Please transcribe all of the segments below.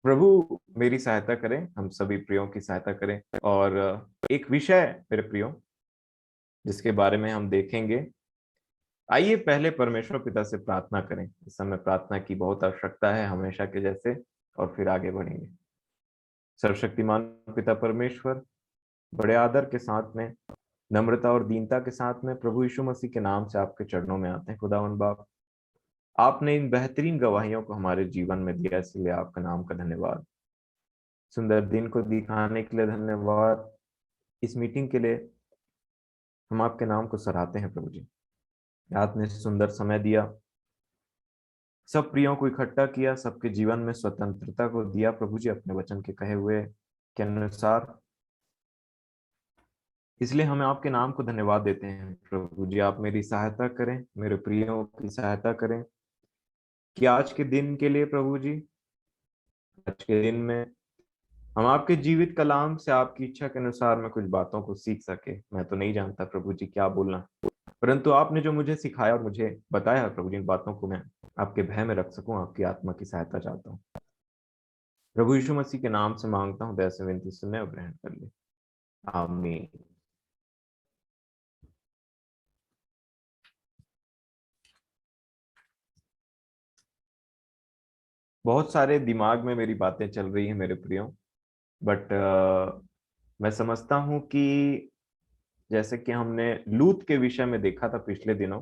प्रभु मेरी सहायता करें, हम सभी प्रियों की सहायता करें। और एक विषय मेरे प्रियो जिसके बारे में हम देखेंगे। आइए पहले परमेश्वर पिता से प्रार्थना करें। इस समय प्रार्थना की बहुत आवश्यकता है, हमेशा के जैसे, और फिर आगे बढ़ेंगे। सर्वशक्तिमान पिता परमेश्वर, बड़े आदर के साथ में, नम्रता और दीनता के साथ में प्रभु यीशु मसीह के नाम से आपके चरणों में आते हैं। खुदावन बाप, आपने इन बेहतरीन गवाहियों को हमारे जीवन में दिया, इसलिए आपका नाम का धन्यवाद। सुंदर दिन को दिखाने के लिए धन्यवाद। इस मीटिंग के लिए हम आपके नाम को सराहते हैं प्रभु जी। आपने सुंदर समय दिया, सब प्रियों को इकट्ठा किया, सबके जीवन में स्वतंत्रता को दिया प्रभु जी, अपने वचन के कहे हुए के अनुसार। इसलिए हमें आपके नाम को धन्यवाद देते हैं प्रभु जी। आप मेरी सहायता करें, मेरे प्रियों की सहायता करें कि आज के दिन के लिए प्रभु जी, आज के दिन में हम आपके जीवित कलाम से आपकी इच्छा के अनुसार मैं कुछ बातों को सीख सके। मैं तो नहीं जानता प्रभु जी क्या बोलना, परंतु आपने जो मुझे सिखाया और मुझे बताया प्रभु जी, इन बातों को मैं आपके भय में रख सकूं। आपकी आत्मा की सहायता चाहता हूँ। प्रभु यीशु मसीह के नाम से मांगता हूँ, दया से विनती सुने और ग्रहण कर ले। आमीन। बहुत सारे दिमाग में मेरी बातें चल रही हैं मेरे प्रियो, बट मैं समझता हूँ कि जैसे कि हमने लूत के विषय में देखा था पिछले दिनों,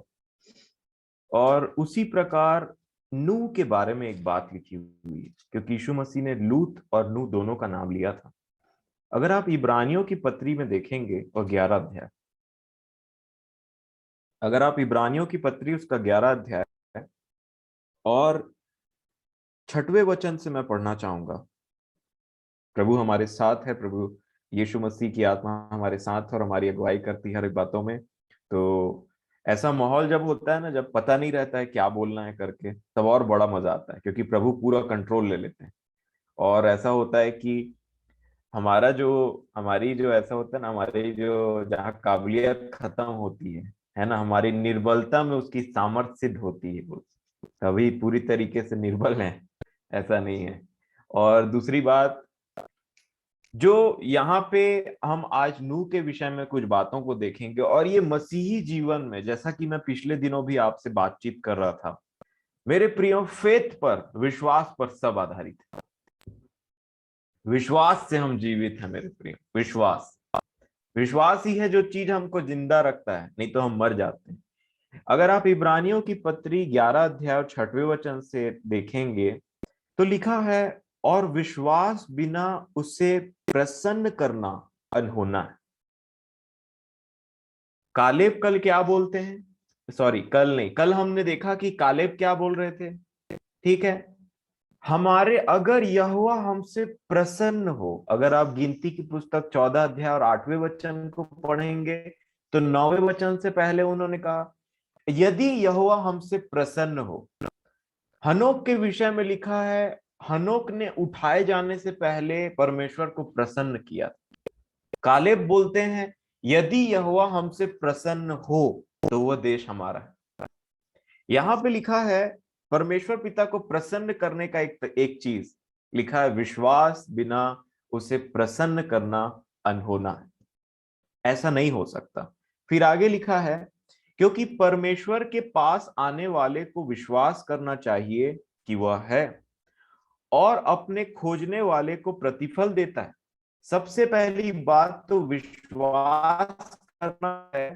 और उसी प्रकार नूह के बारे में एक बात लिखी हुई है, क्योंकि यीशु मसीह ने लूत और नूह दोनों का नाम लिया था। अगर आप इब्रानियों की पत्री में देखेंगे और 11 अध्याय, अगर आप इब्रानियों की पत्री उसका 11 अध्याय और 6वें वचन से मैं पढ़ना चाहूंगा। प्रभु हमारे साथ है, प्रभु यीशु मसीह की आत्मा हमारे साथ है और हमारी अगुवाई करती है हर एक बातों में। तो ऐसा माहौल जब होता है ना, जब पता नहीं रहता है क्या बोलना है करके, तब और बड़ा मजा आता है, क्योंकि प्रभु पूरा कंट्रोल ले लेते हैं। और ऐसा होता है कि हमारा जो हमारी जो ऐसा होता है ना, हमारी जो जहाँ काबिलियत खत्म होती है ना, हमारी निर्बलता में उसकी सामर्थ्य सिद्ध होती है। वो कभी पूरी तरीके से निर्बल है, ऐसा नहीं है। और दूसरी बात, जो यहाँ पे हम आज नूह के विषय में कुछ बातों को देखेंगे, और ये मसीही जीवन में, जैसा कि मैं पिछले दिनों भी आपसे बातचीत कर रहा था मेरे प्रियो, फेथ पर, विश्वास पर सब आधारित है। विश्वास से हम जीवित हैं मेरे प्रियो। विश्वास, विश्वास ही है जो चीज हमको जिंदा रखता है, नहीं तो हम मर जाते हैं। अगर आप इब्रानियों की पत्री 11 अध्याय और 6वें वचन से देखेंगे तो लिखा है, और विश्वास बिना उसे प्रसन्न करना अनहोना है। कालेब कल क्या बोलते हैं, सॉरी कल नहीं, कल हमने देखा कि कालेब क्या बोल रहे थे। ठीक है, हमारे अगर यहोवा हमसे प्रसन्न हो, अगर आप गिनती की पुस्तक 14 अध्याय और 8वें वचन को पढ़ेंगे तो 9वें वचन से पहले उन्होंने कहा, यदि यहोवा हमसे प्रसन्न हो। हनोक के विषय में लिखा है, हनोक ने उठाए जाने से पहले परमेश्वर को प्रसन्न किया। कालेब बोलते हैं, यदि यहोवा हमसे प्रसन्न हो तो वह देश हमारा है। यहां पे लिखा है परमेश्वर पिता को प्रसन्न करने का एक चीज लिखा है, विश्वास बिना उसे प्रसन्न करना अनहोना है। ऐसा नहीं हो सकता। फिर आगे लिखा है, क्योंकि परमेश्वर के पास आने वाले को विश्वास करना चाहिए कि वह है, और अपने खोजने वाले को प्रतिफल देता है। सबसे पहली बात तो विश्वास करना है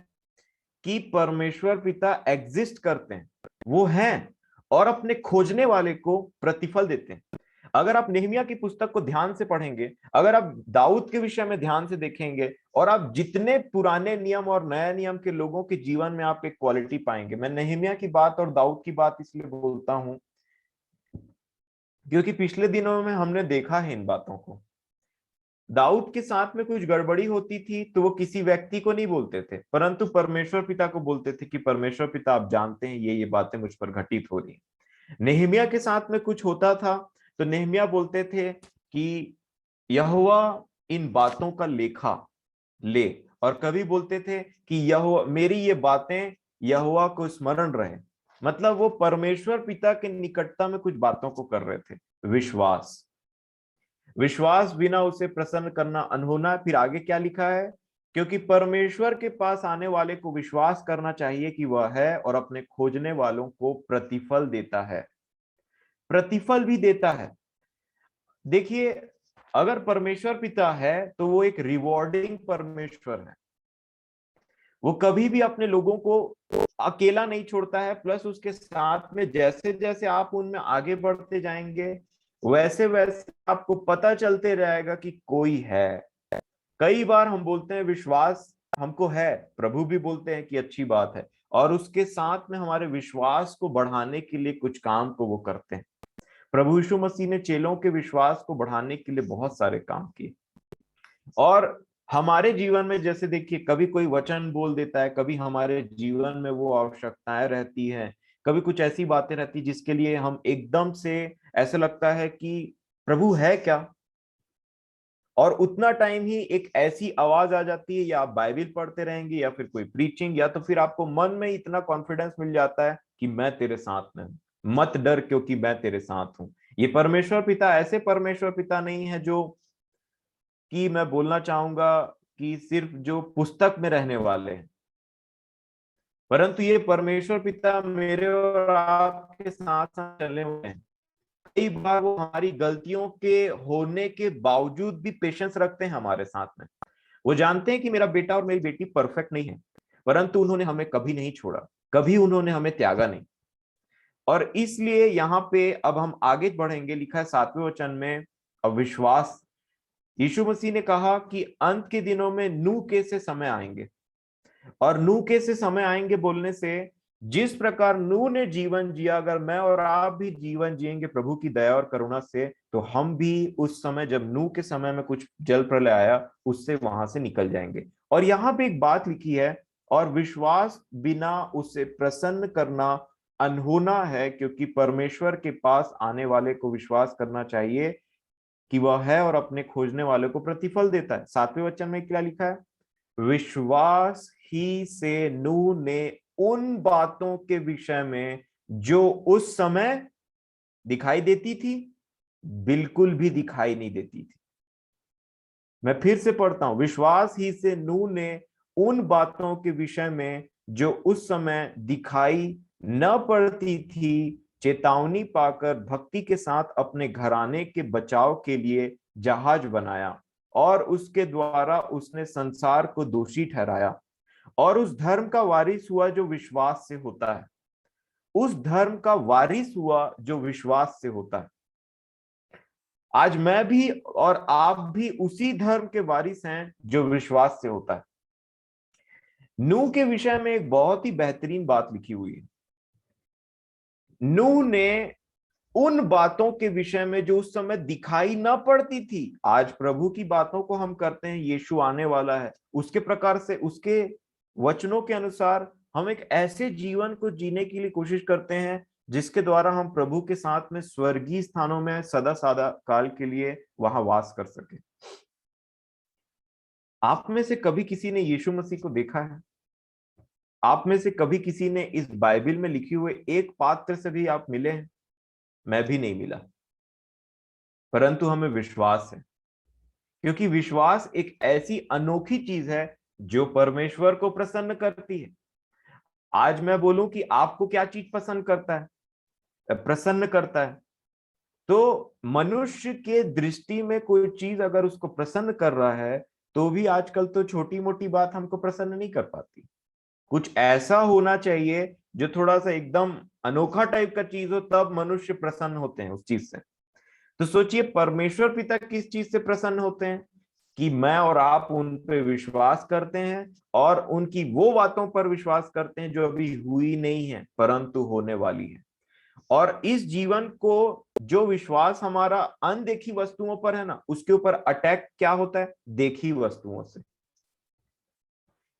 कि परमेश्वर पिता एग्जिस्ट करते हैं, वो हैं, और अपने खोजने वाले को प्रतिफल देते हैं। अगर आप नेहमिया की पुस्तक को ध्यान से पढ़ेंगे, अगर आप दाऊद के विषय में ध्यान से देखेंगे, और आप जितने पुराने नियम और नया नियम के लोगों के जीवन में आप एक क्वालिटी पाएंगे। मैं नेहमिया की बात और दाऊद की बात इसलिए बोलता हूं क्योंकि पिछले दिनों में हमने देखा है इन बातों को। दाऊद के साथ में कुछ गड़बड़ी होती थी तो वो किसी व्यक्ति को नहीं बोलते थे, परंतु परमेश्वर पिता को बोलते थे कि परमेश्वर पिता आप जानते हैं ये बातें मुझ पर घटित हो रही हैं। नेहमिया के साथ में कुछ होता था तो नेहमिया बोलते थे कि यहोवा इन बातों का लेखा ले, और कभी बोलते थे कि यहोवा मेरी ये बातें यहोवा को स्मरण रहे। मतलब वो परमेश्वर पिता के निकटता में कुछ बातों को कर रहे थे। विश्वास, विश्वास बिना उसे प्रसन्न करना अनहोना है। फिर आगे क्या लिखा है, क्योंकि परमेश्वर के पास आने वाले को विश्वास करना चाहिए कि वह है और अपने खोजने वालों को प्रतिफल देता है, प्रतिफल भी देता है। देखिए, अगर परमेश्वर पिता है तो वो एक रिवॉर्डिंग परमेश्वर है। वो कभी भी अपने लोगों को अकेला नहीं छोड़ता है, प्लस उसके साथ में जैसे जैसे आप उनमें आगे बढ़ते जाएंगे वैसे वैसे आपको पता चलते रहेगा कि कोई है। कई बार हम बोलते हैं विश्वास हमको है, प्रभु भी बोलते हैं कि अच्छी बात है, और उसके साथ में हमारे विश्वास को बढ़ाने के लिए कुछ काम को वो करते हैं। प्रभु यीशु मसीह ने चेलों के विश्वास को बढ़ाने के लिए बहुत सारे काम किए। और हमारे जीवन में जैसे देखिए, कभी कोई वचन बोल देता है, कभी हमारे जीवन में वो आवश्यकताएं रहती हैं, कभी कुछ ऐसी बातें रहती जिसके लिए हम एकदम से ऐसा लगता है कि प्रभु है क्या। और उतना टाइम ही एक ऐसी आवाज आ जाती है, या आप बाइबल पढ़ते रहेंगे या फिर कोई प्रीचिंग, या तो फिर आपको मन में इतना कॉन्फिडेंस मिल जाता है कि मैं तेरे साथ में हूं, मत डर क्योंकि मैं तेरे साथ हूं। ये परमेश्वर पिता ऐसे परमेश्वर पिता नहीं है जो कि मैं बोलना चाहूंगा कि सिर्फ जो पुस्तक में रहने वाले हैं, परंतु ये परमेश्वर पिता मेरे और आपके साथ साथ चले हुए हैं। कई बार वो हमारी गलतियों के होने के बावजूद भी पेशेंस रखते हैं हमारे साथ में। वो जानते हैं कि मेरा बेटा और मेरी बेटी परफेक्ट नहीं है, परंतु उन्होंने हमें कभी नहीं छोड़ा, कभी उन्होंने हमें त्यागा नहीं। और इसलिए यहाँ पे अब हम आगे बढ़ेंगे, लिखा है 7वें वचन में, अविश्वास। यीशु मसीह ने कहा कि अंत के दिनों में नूह के से समय आएंगे। और नूह के से समय आएंगे बोलने से, जिस प्रकार नूह ने जीवन जिया, अगर मैं और आप भी जीवन जिएंगे प्रभु की दया और करुणा से, तो हम भी उस समय जब नूह के समय में कुछ जल प्रलय आया उससे वहां से निकल जाएंगे। और यहाँ पे एक बात लिखी है, और विश्वास बिना उसे प्रसन्न करना अनहोना है, क्योंकि परमेश्वर के पास आने वाले को विश्वास करना चाहिए कि वह है और अपने खोजने वाले को प्रतिफल देता है। 7वें वचन में क्या लिखा है, विश्वास ही से नूह ने उन बातों के विषय में जो उस समय दिखाई देती थी, बिल्कुल भी दिखाई नहीं देती थी। मैं फिर से पढ़ता हूं, विश्वास ही से नूह ने उन बातों के विषय में जो उस समय दिखाई न पड़ती थी चेतावनी पाकर भक्ति के साथ अपने घराने के बचाव के लिए जहाज बनाया, और उसके द्वारा उसने संसार को दोषी ठहराया, और उस धर्म का वारिस हुआ जो विश्वास से होता है। उस धर्म का वारिस हुआ जो विश्वास से होता है। आज मैं भी और आप भी उसी धर्म के वारिस हैं जो विश्वास से होता है। नूह के विषय में एक बहुत ही बेहतरीन बात लिखी हुई है। नूह ने उन बातों के विषय में जो उस समय दिखाई ना पड़ती थी, आज प्रभु की बातों को हम करते हैं, यीशु आने वाला है, उसके प्रकार से उसके वचनों के अनुसार हम एक ऐसे जीवन को जीने के लिए कोशिश करते हैं जिसके द्वारा हम प्रभु के साथ में स्वर्गीय स्थानों में सदा सदा काल के लिए वहां वास कर सके। आप में से कभी किसी ने यीशु मसीह को देखा है? आप में से कभी किसी ने इस बाइबल में लिखे हुए एक पात्र से भी आप मिले हैं? मैं भी नहीं मिला, परंतु हमें विश्वास है, क्योंकि विश्वास एक ऐसी अनोखी चीज है जो परमेश्वर को प्रसन्न करती है। आज मैं बोलूं कि आपको क्या चीज पसंद करता है, प्रसन्न करता है, तो मनुष्य के दृष्टि में कोई चीज अगर उसको प्रसन्न कर रहा है, तो भी आजकल तो छोटी मोटी बात हमको प्रसन्न नहीं कर पाती। कुछ ऐसा होना चाहिए जो थोड़ा सा एकदम अनोखा टाइप का चीज हो, तब मनुष्य प्रसन्न होते हैं उस चीज से। तो सोचिए, परमेश्वर पिता किस चीज से प्रसन्न होते हैं कि मैं और आप उन पे विश्वास करते हैं और उनकी वो बातों पर विश्वास करते हैं जो अभी हुई नहीं है परंतु होने वाली है। और इस जीवन को जो विश्वास हमारा अनदेखी वस्तुओं पर है ना, उसके ऊपर अटैक क्या होता है, देखी वस्तुओं से।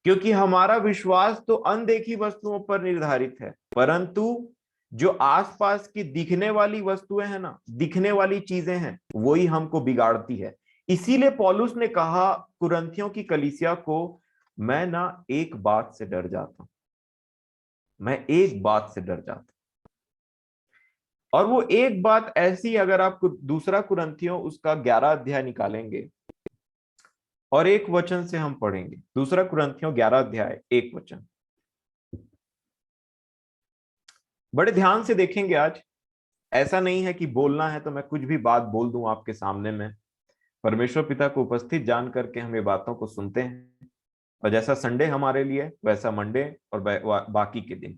क्योंकि हमारा विश्वास तो अनदेखी वस्तुओं पर निर्धारित है, परंतु जो आसपास की दिखने वाली वस्तुएं हैं ना, दिखने वाली चीजें हैं, वही हमको बिगाड़ती है। इसीलिए पौलुस ने कहा कुरिन्थियों की कलीसिया को, मैं ना एक बात से डर जाता हूं, मैं एक बात से डर जाता हूं। और वो एक बात ऐसी, अगर आप दूसरा कुरिन्थियों उसका 11 अध्याय निकालेंगे और एक वचन से हम पढ़ेंगे, दूसरा कुरिन्थियों 11 अध्याय 1 वचन, बड़े ध्यान से देखेंगे आज। ऐसा नहीं है कि बोलना है तो मैं कुछ भी बात बोल दूं आपके सामने में। परमेश्वर पिता को उपस्थित जान करके हम ये बातों को सुनते हैं, और जैसा संडे हमारे लिए वैसा मंडे और बाकी के दिन।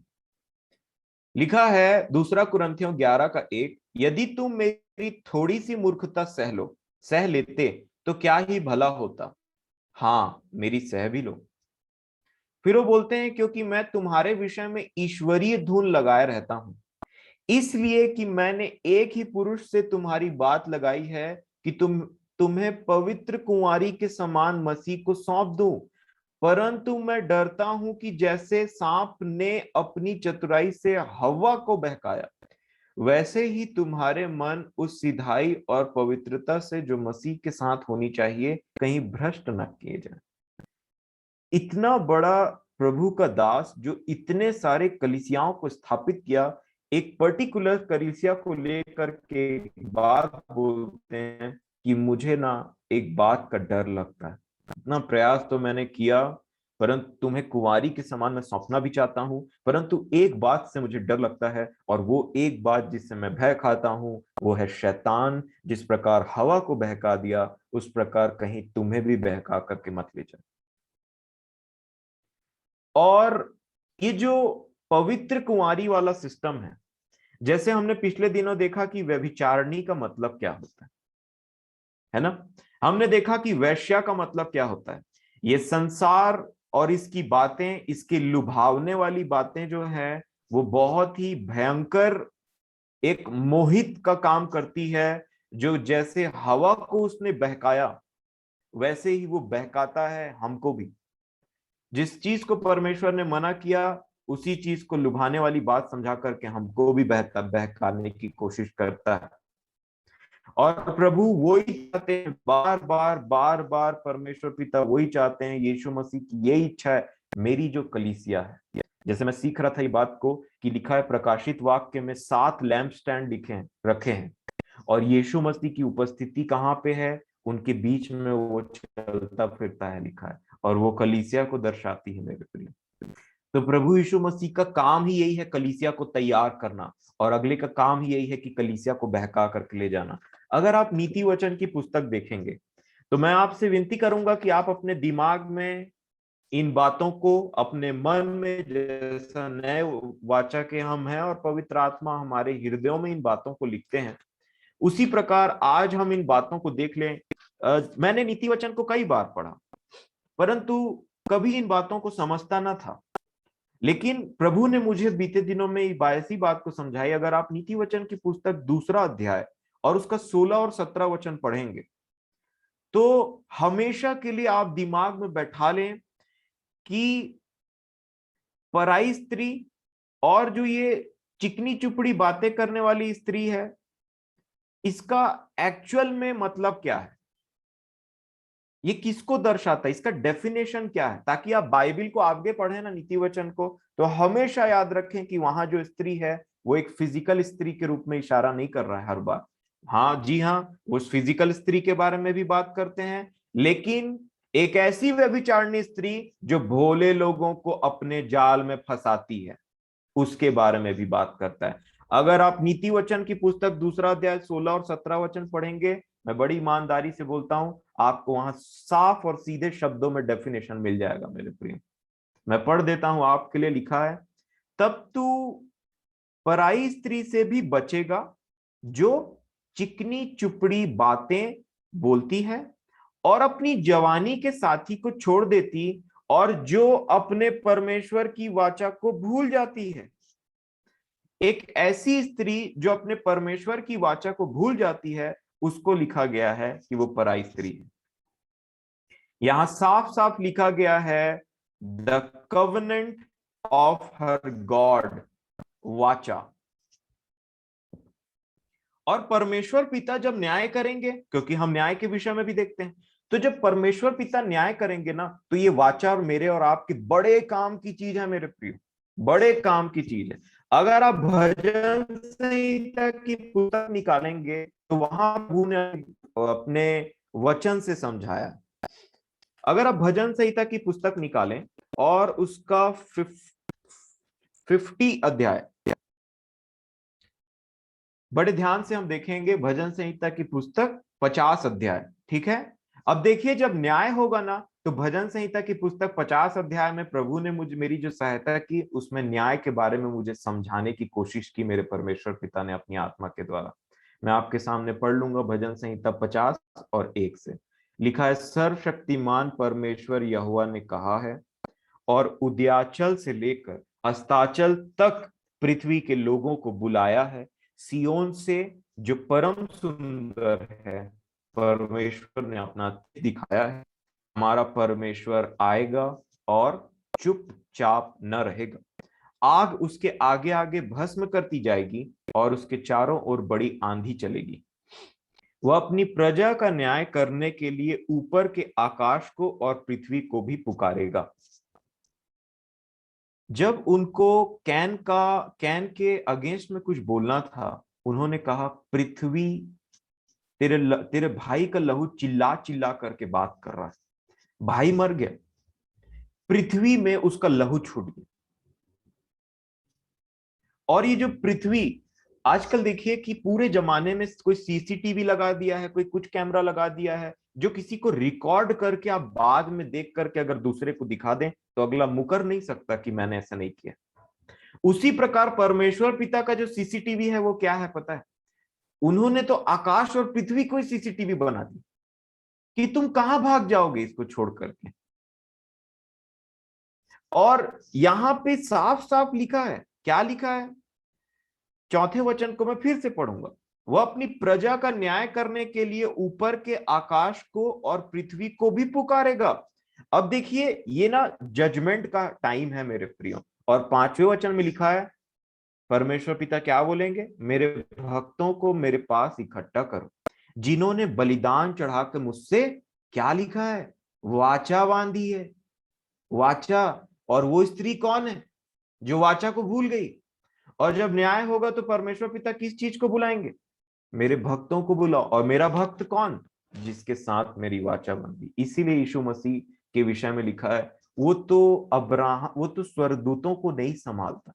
लिखा है दूसरा कुरिन्थियों 11 का 1, यदि तुम मेरी थोड़ी सी मूर्खता सह लेते तो क्या ही भला होता, हाँ मेरी सह भी लो। फिर वो बोलते हैं क्योंकि मैं तुम्हारे विषय में ईश्वरीय धुन लगाए रहता हूं, इसलिए कि मैंने एक ही पुरुष से तुम्हारी बात लगाई है कि तुम्हें पवित्र कुंवारी के समान मसीह को सौंप दूं। परंतु मैं डरता हूं कि जैसे सांप ने अपनी चतुराई से हव्वा को बहकाया, वैसे ही तुम्हारे मन उस सिधाई और पवित्रता से जो मसीह के साथ होनी चाहिए कहीं भ्रष्ट न किए जाए। इतना बड़ा प्रभु का दास जो इतने सारे कलीसियाओं को स्थापित किया, एक पर्टिकुलर कलीसिया को लेकर के बात बोलते हैं कि मुझे ना एक बात का डर लगता है, इतना प्रयास तो मैंने किया, परंतु तुम्हें कुंवारी के समान मैं सौंपना भी चाहता हूं, परंतु एक बात से मुझे डर लगता है, और वो एक बात जिससे मैं भय खाता हूं वो है शैतान। जिस प्रकार हवा को बहका दिया उस प्रकार कहीं तुम्हें भी बहका करके मत ले जाए। और ये जो पवित्र कुंवारी वाला सिस्टम है, जैसे हमने पिछले दिनों देखा कि व्यभिचारिणी का मतलब क्या होता है ना, हमने देखा कि वैश्या का मतलब क्या होता है। ये संसार और इसकी बातें, इसके लुभावने वाली बातें जो है वो बहुत ही भयंकर एक मोहित का काम करती है, जो जैसे हवा को उसने बहकाया वैसे ही वो बहकाता है हमको भी। जिस चीज को परमेश्वर ने मना किया उसी चीज को लुभाने वाली बात समझा करके हमको भी बहकाने की कोशिश करता है। और प्रभु वही चाहते हैं, बार बार बार बार परमेश्वर पिता वही चाहते हैं, यीशु मसीह की यही इच्छा है, मेरी जो कलीसिया है। जैसे मैं सीख रहा था ये बात को कि लिखा है प्रकाशित वाक्य में 7 लैंप स्टैंड लिखे हैं, रखे हैं, और यीशु मसीह की उपस्थिति कहाँ पे है, उनके बीच में वो चलता फिरता है, लिखा है, और वो कलीसिया को दर्शाती है मेरे प्रिय। तो प्रभु यीशु मसीह का काम ही यही है, कलीसिया को तैयार करना, और अगले का काम ही यही है कि कलीसिया को बहका करके ले जाना। अगर आप नीति वचन की पुस्तक देखेंगे तो मैं आपसे विनती करूंगा कि आप अपने दिमाग में इन बातों को, अपने मन में, जैसा नए वाचा के हम हैं और पवित्र आत्मा हमारे हृदयों में इन बातों को लिखते हैं, उसी प्रकार आज हम इन बातों को देख लें। मैंने नीति वचन को कई बार पढ़ा, परंतु कभी इन बातों को समझता ना था, लेकिन प्रभु ने मुझे बीते दिनों में ऐसी बात को समझाई। अगर आप नीति वचन की पुस्तक दूसरा अध्याय और उसका 16 और 17 वचन पढ़ेंगे तो हमेशा के लिए आप दिमाग में बैठा लें कि पराई स्त्री और जो ये चिकनी चुपड़ी बातें करने वाली स्त्री है, इसका एक्चुअल में मतलब क्या है, ये किसको दर्शाता है, इसका डेफिनेशन क्या है, ताकि आप बाइबल को आगे पढ़े ना, नीति वचन को, तो हमेशा याद रखें कि वहां जो स्त्री है वो एक फिजिकल स्त्री के रूप में इशारा नहीं कर रहा है हर बार। हाँ जी हाँ, उस फिजिकल स्त्री के बारे में भी बात करते हैं, लेकिन एक ऐसी व्यभिचारिणी स्त्री जो भोले लोगों को अपने जाल में फंसाती है, उसके बारे में भी बात करता है। अगर आप नीति वचन की पुस्तक दूसरा अध्याय 16 और 17 वचन पढ़ेंगे, मैं बड़ी ईमानदारी से बोलता हूं आपको वहां साफ और सीधे शब्दों में डेफिनेशन मिल जाएगा मेरे प्रिय। मैं पढ़ देता हूं आपके लिए, लिखा है, तब तू पराई स्त्री से भी बचेगा जो चिकनी चुपड़ी बातें बोलती है और अपनी जवानी के साथी को छोड़ देती, और जो अपने परमेश्वर की वाचा को भूल जाती है। एक ऐसी स्त्री जो अपने परमेश्वर की वाचा को भूल जाती है, उसको लिखा गया है कि वो पराई स्त्री है। यहां साफ साफ लिखा गया है the covenant of her God, वाचा। और परमेश्वर पिता जब न्याय करेंगे, क्योंकि हम न्याय के विषय में भी देखते हैं, तो जब परमेश्वर पिता न्याय करेंगे ना, तो ये वाचा और मेरे और आपके बड़े काम की चीज है मेरे प्रियो, बड़े काम की चीज है। अगर आप भजन संहिता की पुस्तक निकालेंगे तो वहां प्रभु ने अपने वचन से समझाया। अगर आप भजन संहिता की पुस्तक निकालें और उसका 50 अध्याय, बड़े ध्यान से हम देखेंगे भजन संहिता की पुस्तक 50 अध्याय, ठीक है। अब देखिए जब न्याय होगा ना, तो भजन संहिता की पुस्तक 50 अध्याय में प्रभु ने मुझे, मेरी जो सहायता की, उसमें न्याय के बारे में मुझे समझाने की कोशिश की मेरे परमेश्वर पिता ने अपनी आत्मा के द्वारा। मैं आपके सामने पढ़ लूंगा भजन संहिता 50 और 1 से। लिखा है, सर्वशक्तिमान परमेश्वर यहोवा ने कहा है, और उदयाचल से लेकर अस्ताचल तक पृथ्वी के लोगों को बुलाया है। सियोन से जो परम सुंदर है, परमेश्वर ने अपना दिखाया है। हमारा परमेश्वर आएगा और चुपचाप न रहेगा। आग उसके आगे आगे भस्म करती जाएगी और उसके चारों ओर बड़ी आंधी चलेगी। वह अपनी प्रजा का न्याय करने के लिए ऊपर के आकाश को और पृथ्वी को भी पुकारेगा। जब उनको कैन के अगेंस्ट में कुछ बोलना था, उन्होंने कहा, पृथ्वी तेरे भाई का लहू चिल्ला चिल्ला करके बात कर रहा है। भाई मर गया, पृथ्वी में उसका लहू छूट गया। और ये जो पृथ्वी, आजकल देखिए कि पूरे जमाने में कोई सीसीटीवी लगा दिया है, कोई कुछ कैमरा लगा दिया है, जो किसी को रिकॉर्ड करके आप बाद में देख करके अगर दूसरे को दिखा दें तो अगला मुकर नहीं सकता कि मैंने ऐसा नहीं किया। उसी प्रकार परमेश्वर पिता का जो सीसीटीवी है वो क्या है पता है? उन्होंने तो आकाश और पृथ्वी को ही सीसीटीवी बना दी कि तुम कहां भाग जाओगे इसको छोड़ करके। और यहां पे साफ साफ लिखा है, क्या लिखा है? चौथे वचन को मैं फिर से पढ़ूंगा। वह अपनी प्रजा का न्याय करने के लिए ऊपर के आकाश को और पृथ्वी को भी पुकारेगा। अब देखिए ये ना जजमेंट का टाइम है मेरे प्रियो। और 5वें वचन में लिखा है, परमेश्वर पिता क्या बोलेंगे? मेरे भक्तों को मेरे पास इकट्ठा करो, जिन्होंने बलिदान चढ़ा के मुझसे, क्या लिखा है, वाचा बांधी है। वाचा। और वो स्त्री कौन है जो वाचा को भूल गई? और जब न्याय होगा तो परमेश्वर पिता किस चीज को बुलाएंगे? मेरे भक्तों को बुलाओ। और मेरा भक्त कौन? जिसके साथ मेरी वाचा बंधी। इसीलिए यीशु मसीह के विषय में लिखा है, वो तो स्वर्गदूतों को नहीं संभालता,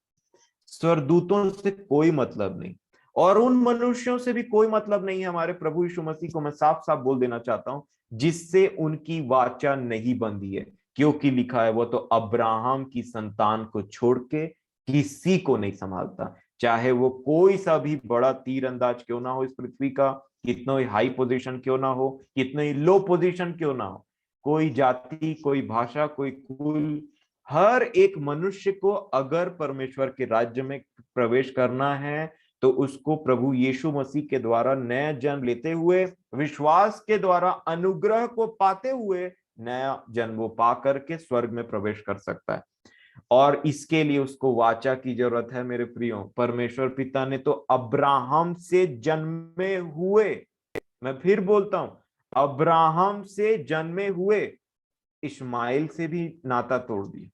स्वर्गदूतों से कोई मतलब नहीं, और उन मनुष्यों से भी कोई मतलब नहीं है। हमारे प्रभु यीशु मसीह को मैं साफ साफ बोल देना चाहता हूं, जिससे उनकी वाचा नहीं बंधी है। क्योंकि लिखा है, वो तो अब्राहम की संतान को छोड़ के किसी को नहीं संभालता, चाहे वो कोई सा भी बड़ा तीर अंदाज क्यों ना हो इस पृथ्वी का, कितना ही हाई पोजीशन क्यों ना हो, कितना ही लो पोजीशन क्यों ना हो, कोई जाति, कोई भाषा, कोई कुल, हर एक मनुष्य को अगर परमेश्वर के राज्य में प्रवेश करना है तो उसको प्रभु यीशु मसीह के द्वारा नया जन्म लेते हुए, विश्वास के द्वारा अनुग्रह को पाते हुए नया जन्म वो पा करके स्वर्ग में प्रवेश कर सकता है। और इसके लिए उसको वाचा की जरूरत है मेरे प्रियो। परमेश्वर पिता ने तो अब्राहम से जन्मे हुए, मैं फिर बोलता हूं, अब्राहम से जन्मे हुए इस्माइल से भी नाता तोड़ दिया।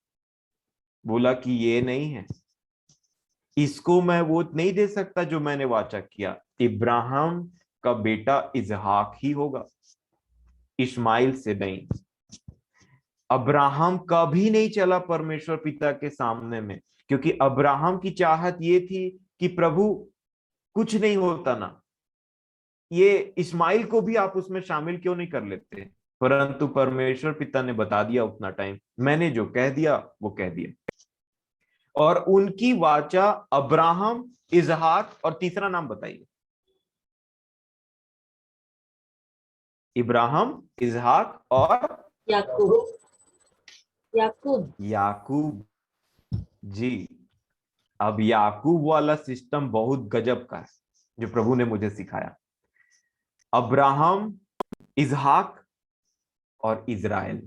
बोला कि ये नहीं है, इसको मैं वो नहीं दे सकता जो मैंने वाचा किया। इब्राहिम का बेटा इजहाक ही होगा, इस्माइल से नहीं। अब्राहम कभी नहीं चला परमेश्वर पिता के सामने में, क्योंकि अब्राहम की चाहत ये थी कि प्रभु कुछ नहीं होता ना, ये इस्माइल को भी आप उसमें शामिल क्यों नहीं कर लेते? परंतु परमेश्वर पिता ने बता दिया उतना टाइम, मैंने जो कह दिया वो कह दिया। और उनकी वाचा अब्राहम, इजहाक, और तीसरा नाम बताइए। इब्राहिम, इजहाक और याकूब। याकूब। याकूब। जी। अब याकूब वाला सिस्टम बहुत गजब का है जो प्रभु ने मुझे सिखाया। अब्राहम, इजहाक और इजराइल।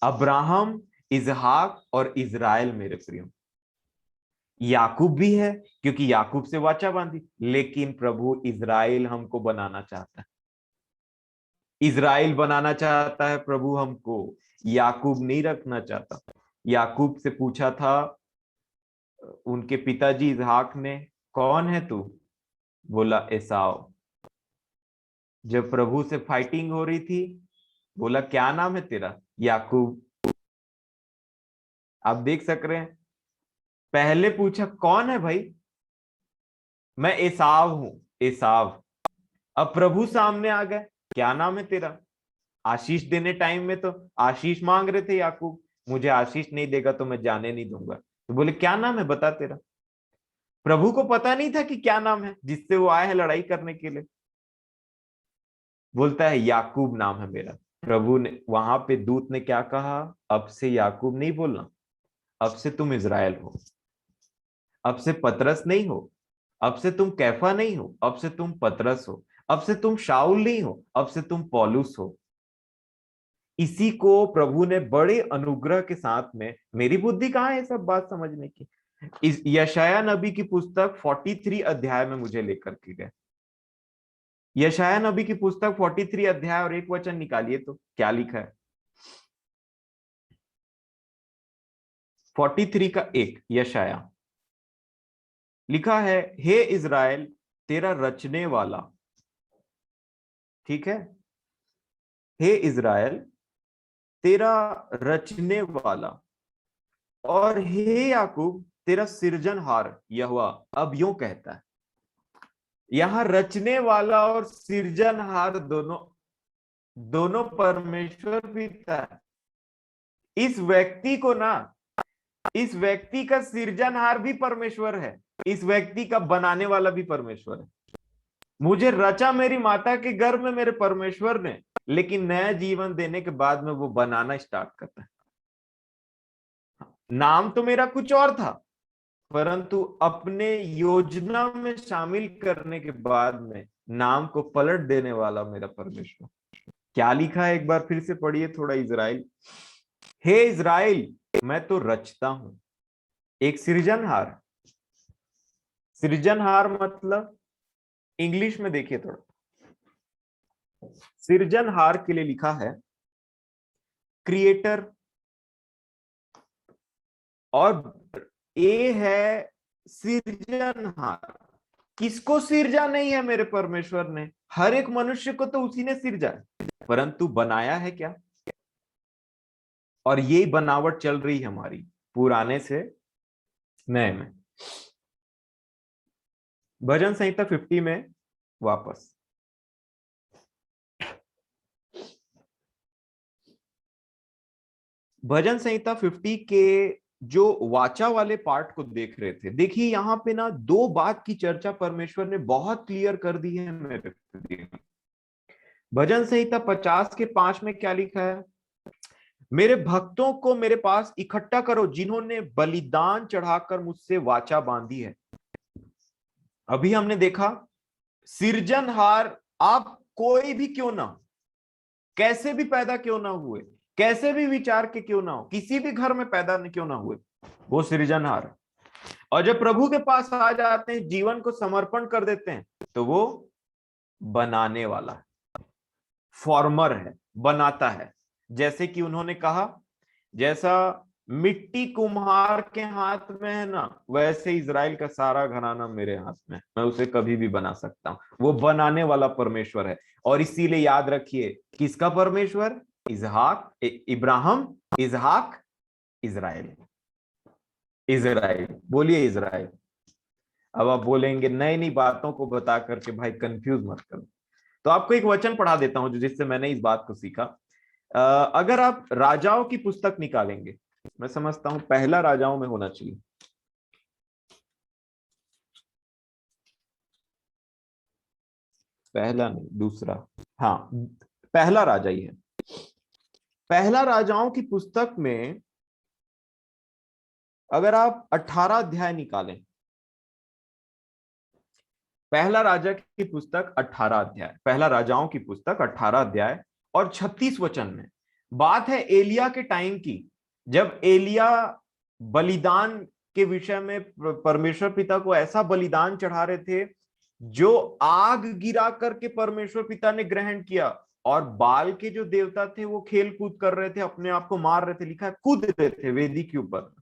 अब्राहम, इजहाक और इजराइल मेरे प्रियो। याकूब भी है क्योंकि याकूब से वाचा बांधी, लेकिन प्रभु इजराइल हमको बनाना चाहता है। इजराइल बनाना चाहता है प्रभु हमको, याकूब नहीं रखना चाहता। याकूब से पूछा था उनके पिताजी इसहाक ने, कौन है तू? बोला एसाव। जब प्रभु से फाइटिंग हो रही थी, बोला क्या नाम है तेरा? याकूब। आप देख सक रहे हैं, पहले पूछा कौन है भाई? मैं एसाव हूं, एसाव। अब प्रभु सामने आ गए, क्या नाम है तेरा? आशीष देने टाइम में तो आशीष मांग रहे थे याकूब, मुझे आशीष नहीं देगा तो मैं जाने नहीं दूंगा। तो बोले क्या नाम है बता तेरा। प्रभु को पता नहीं था कि क्या नाम है जिससे वो आए हैं लड़ाई करने के लिए। बोलता है याकूब नाम है मेरा। प्रभु ने, वहां पे दूत ने क्या कहा? अब से याकूब नहीं बोलना, अब से तुम इज़राइल हो। अब से पतरस नहीं हो, अब से तुम कैफा नहीं हो, अब से तुम पतरस हो। अब से तुम शाऊल नहीं हो, अब से तुम पौलुस हो। इसी को प्रभु ने बड़े अनुग्रह के साथ में, मेरी बुद्धि कहाँ है सब बात समझने की, इस यशाया नबी की पुस्तक 43 अध्याय में मुझे लेकर के गए। यशाया नबी की पुस्तक 43 अध्याय और एक वचन निकालिए तो क्या लिखा है? 43 का एक, यशाया लिखा है, हे इज़राइल तेरा रचने वाला, ठीक है, हे इज़राइल तेरा रचने वाला, और हे याकूब तेरा सृजनहार यहोवा अब यूं कहता है। यहां रचने वाला और सृजनहार दोनों, दोनों परमेश्वर पिता है। इस व्यक्ति को ना, इस व्यक्ति का सृजनहार भी परमेश्वर है, इस व्यक्ति का बनाने वाला भी परमेश्वर है। मुझे रचा मेरी माता के गर्भ में मेरे परमेश्वर ने, लेकिन नया जीवन देने के बाद में वो बनाना स्टार्ट करता है। नाम तो मेरा कुछ और था, परंतु अपने योजना में शामिल करने के बाद में नाम को पलट देने वाला मेरा परमेश्वर। क्या लिखा है एक बार फिर से पढ़िए थोड़ा। इज़राइल, हे इज़राइल मैं तो रचता हूं। एक सृजनहार, सृजनहार मतलब इंग्लिश में देखिए थोड़ा, सृजनहार के लिए लिखा है क्रिएटर, और ए है सृजनहार। किसको सिरजा नहीं है मेरे परमेश्वर ने? हर एक मनुष्य को तो उसी ने सिरजा है, परंतु बनाया है क्या? और यही बनावट चल रही है हमारी, पुराने से नए में। भजन संहिता 50 में वापस, भजन संहिता 50 के जो वाचा वाले पार्ट को देख रहे थे, देखिए यहां पे ना दो बात की चर्चा परमेश्वर ने बहुत क्लियर कर दी है मेरे लिए। भजन संहिता 50 के 5 में क्या लिखा है? मेरे भक्तों को मेरे पास इकट्ठा करो जिन्होंने बलिदान चढ़ाकर मुझसे वाचा बांधी है। अभी हमने देखा सृजनहार आप कोई भी क्यों ना हो, कैसे भी पैदा क्यों ना हुए, कैसे भी विचार के क्यों ना हो, किसी भी घर में पैदा क्यों ना हुए, वो सृजनहार है। और जब प्रभु के पास आ जाते हैं, जीवन को समर्पण कर देते हैं, तो वो बनाने वाला है, फॉर्मर है, बनाता है। जैसे कि उन्होंने कहा, जैसा मिट्टी कुम्हार के हाथ में है ना, वैसे इज़राइल का सारा घराना मेरे हाथ में है, मैं उसे कभी भी बना सकता हूं। वो बनाने वाला परमेश्वर है। और इसीलिए याद रखिए, किसका परमेश्वर? इसहाक, इब्राहिम, इसहाक, इज़राइल। इज़राइल, बोलिए इज़राइल। अब आप बोलेंगे नई नई बातों को बता करके भाई कंफ्यूज मत करो, तो आपको एक वचन पढ़ा देता हूं जिससे मैंने इस बात को सीखा। अगर आप राजाओं की पुस्तक निकालेंगे, मैं समझता हूं पहला राजाओं में होना चाहिए, पहला नहीं दूसरा, हाँ पहला राजा ही है। पहला राजाओं की पुस्तक में अगर आप 18 अध्याय निकालें, पहला राजा की पुस्तक 18 अध्याय, पहला राजाओं की पुस्तक 18 अध्याय और 36 वचन में बात है एलिया के टाइम की, जब एलिया बलिदान के विषय में परमेश्वर पिता को ऐसा बलिदान चढ़ा रहे थे जो आग गिरा करके परमेश्वर पिता ने ग्रहण किया, और बाल के जो देवता थे वो खेल कूद कर रहे थे, अपने आप को मार रहे थे, लिखा है कूद रहे थे वेदी के ऊपर।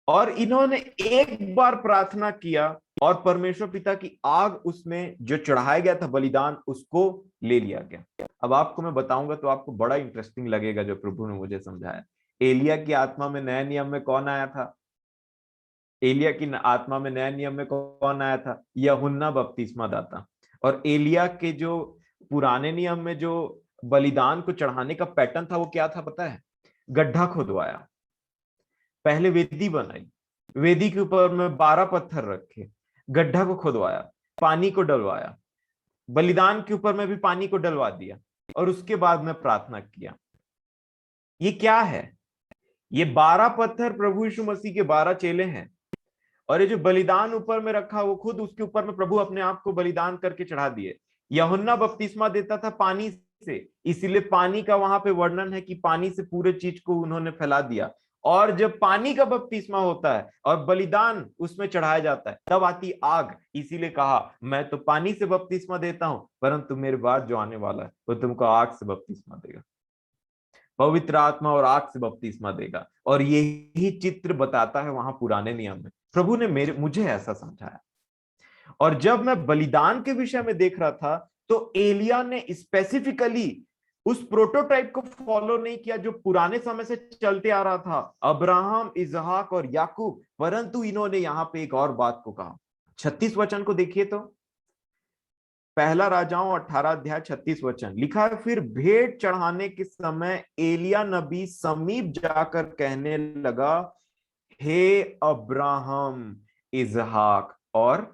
और इन्होंने एक बार प्रार्थना किया और परमेश्वर पिता की आग उसमें जो चढ़ाया गया था बलिदान उसको ले लिया गया। अब आपको मैं बताऊंगा तो आपको बड़ा इंटरेस्टिंग लगेगा जो प्रभु ने मुझे समझाया। एलिया की आत्मा में नए नियम में कौन आया था? एलिया की आत्मा में नए नियम में कौन आया था? यूहन्ना बपतिस्मा दाता। और एलिया के जो पुराने नियम में जो बलिदान को चढ़ाने का पैटर्न था वो क्या था पता है? गड्ढा खुदवाया, पहले वेदी बनाई, वेदी के ऊपर में 12 पत्थर रखे, गड्ढा को खुदवाया, पानी को डलवाया, बलिदान के ऊपर में भी पानी को डलवा दिया और उसके बाद में प्रार्थना किया। ये क्या है? ये 12 पत्थर प्रभु यीशु मसीह के 12 चेले हैं। और ये जो बलिदान ऊपर में रखा वो खुद उसके ऊपर में प्रभु अपने आप को बलिदान करके चढ़ा दिए। यूहन्ना बपतिस्मा देता था पानी से, इसीलिए पानी का वहां पे वर्णन है कि पानी से पूरे चीज को उन्होंने फैला दिया। और जब पानी का बपतिस्मा होता है और बलिदान उसमें चढ़ाया जाता है तब आती आग। इसीलिए कहा मैं तो पानी से बपतिस्मा देता हूं परंतु मेरे बाद जो आने वाला है वो तुमको आग से बपतिस्मा देगा, पवित्र आत्मा और आग से बपतिस्मा देगा। और यही चित्र बताता है वहां पुराने नियम में। प्रभु ने मुझे ऐसा समझाया। और जब मैं बलिदान के विषय में देख रहा था तो एलिया ने स्पेसिफिकली उस प्रोटोटाइप को फॉलो नहीं किया जो पुराने समय से चलते आ रहा था, अब्राहम, इसहाक और याकूब, परंतु इन्होंने यहां पे एक और बात को कहा। 36 वचन को देखिए तो, पहला राजाओं 18 अध्याय 36 वचन लिखा है, फिर भेंट चढ़ाने के समय एलिया नबी समीप जाकर कहने लगा, हे अब्राहम इसहाक और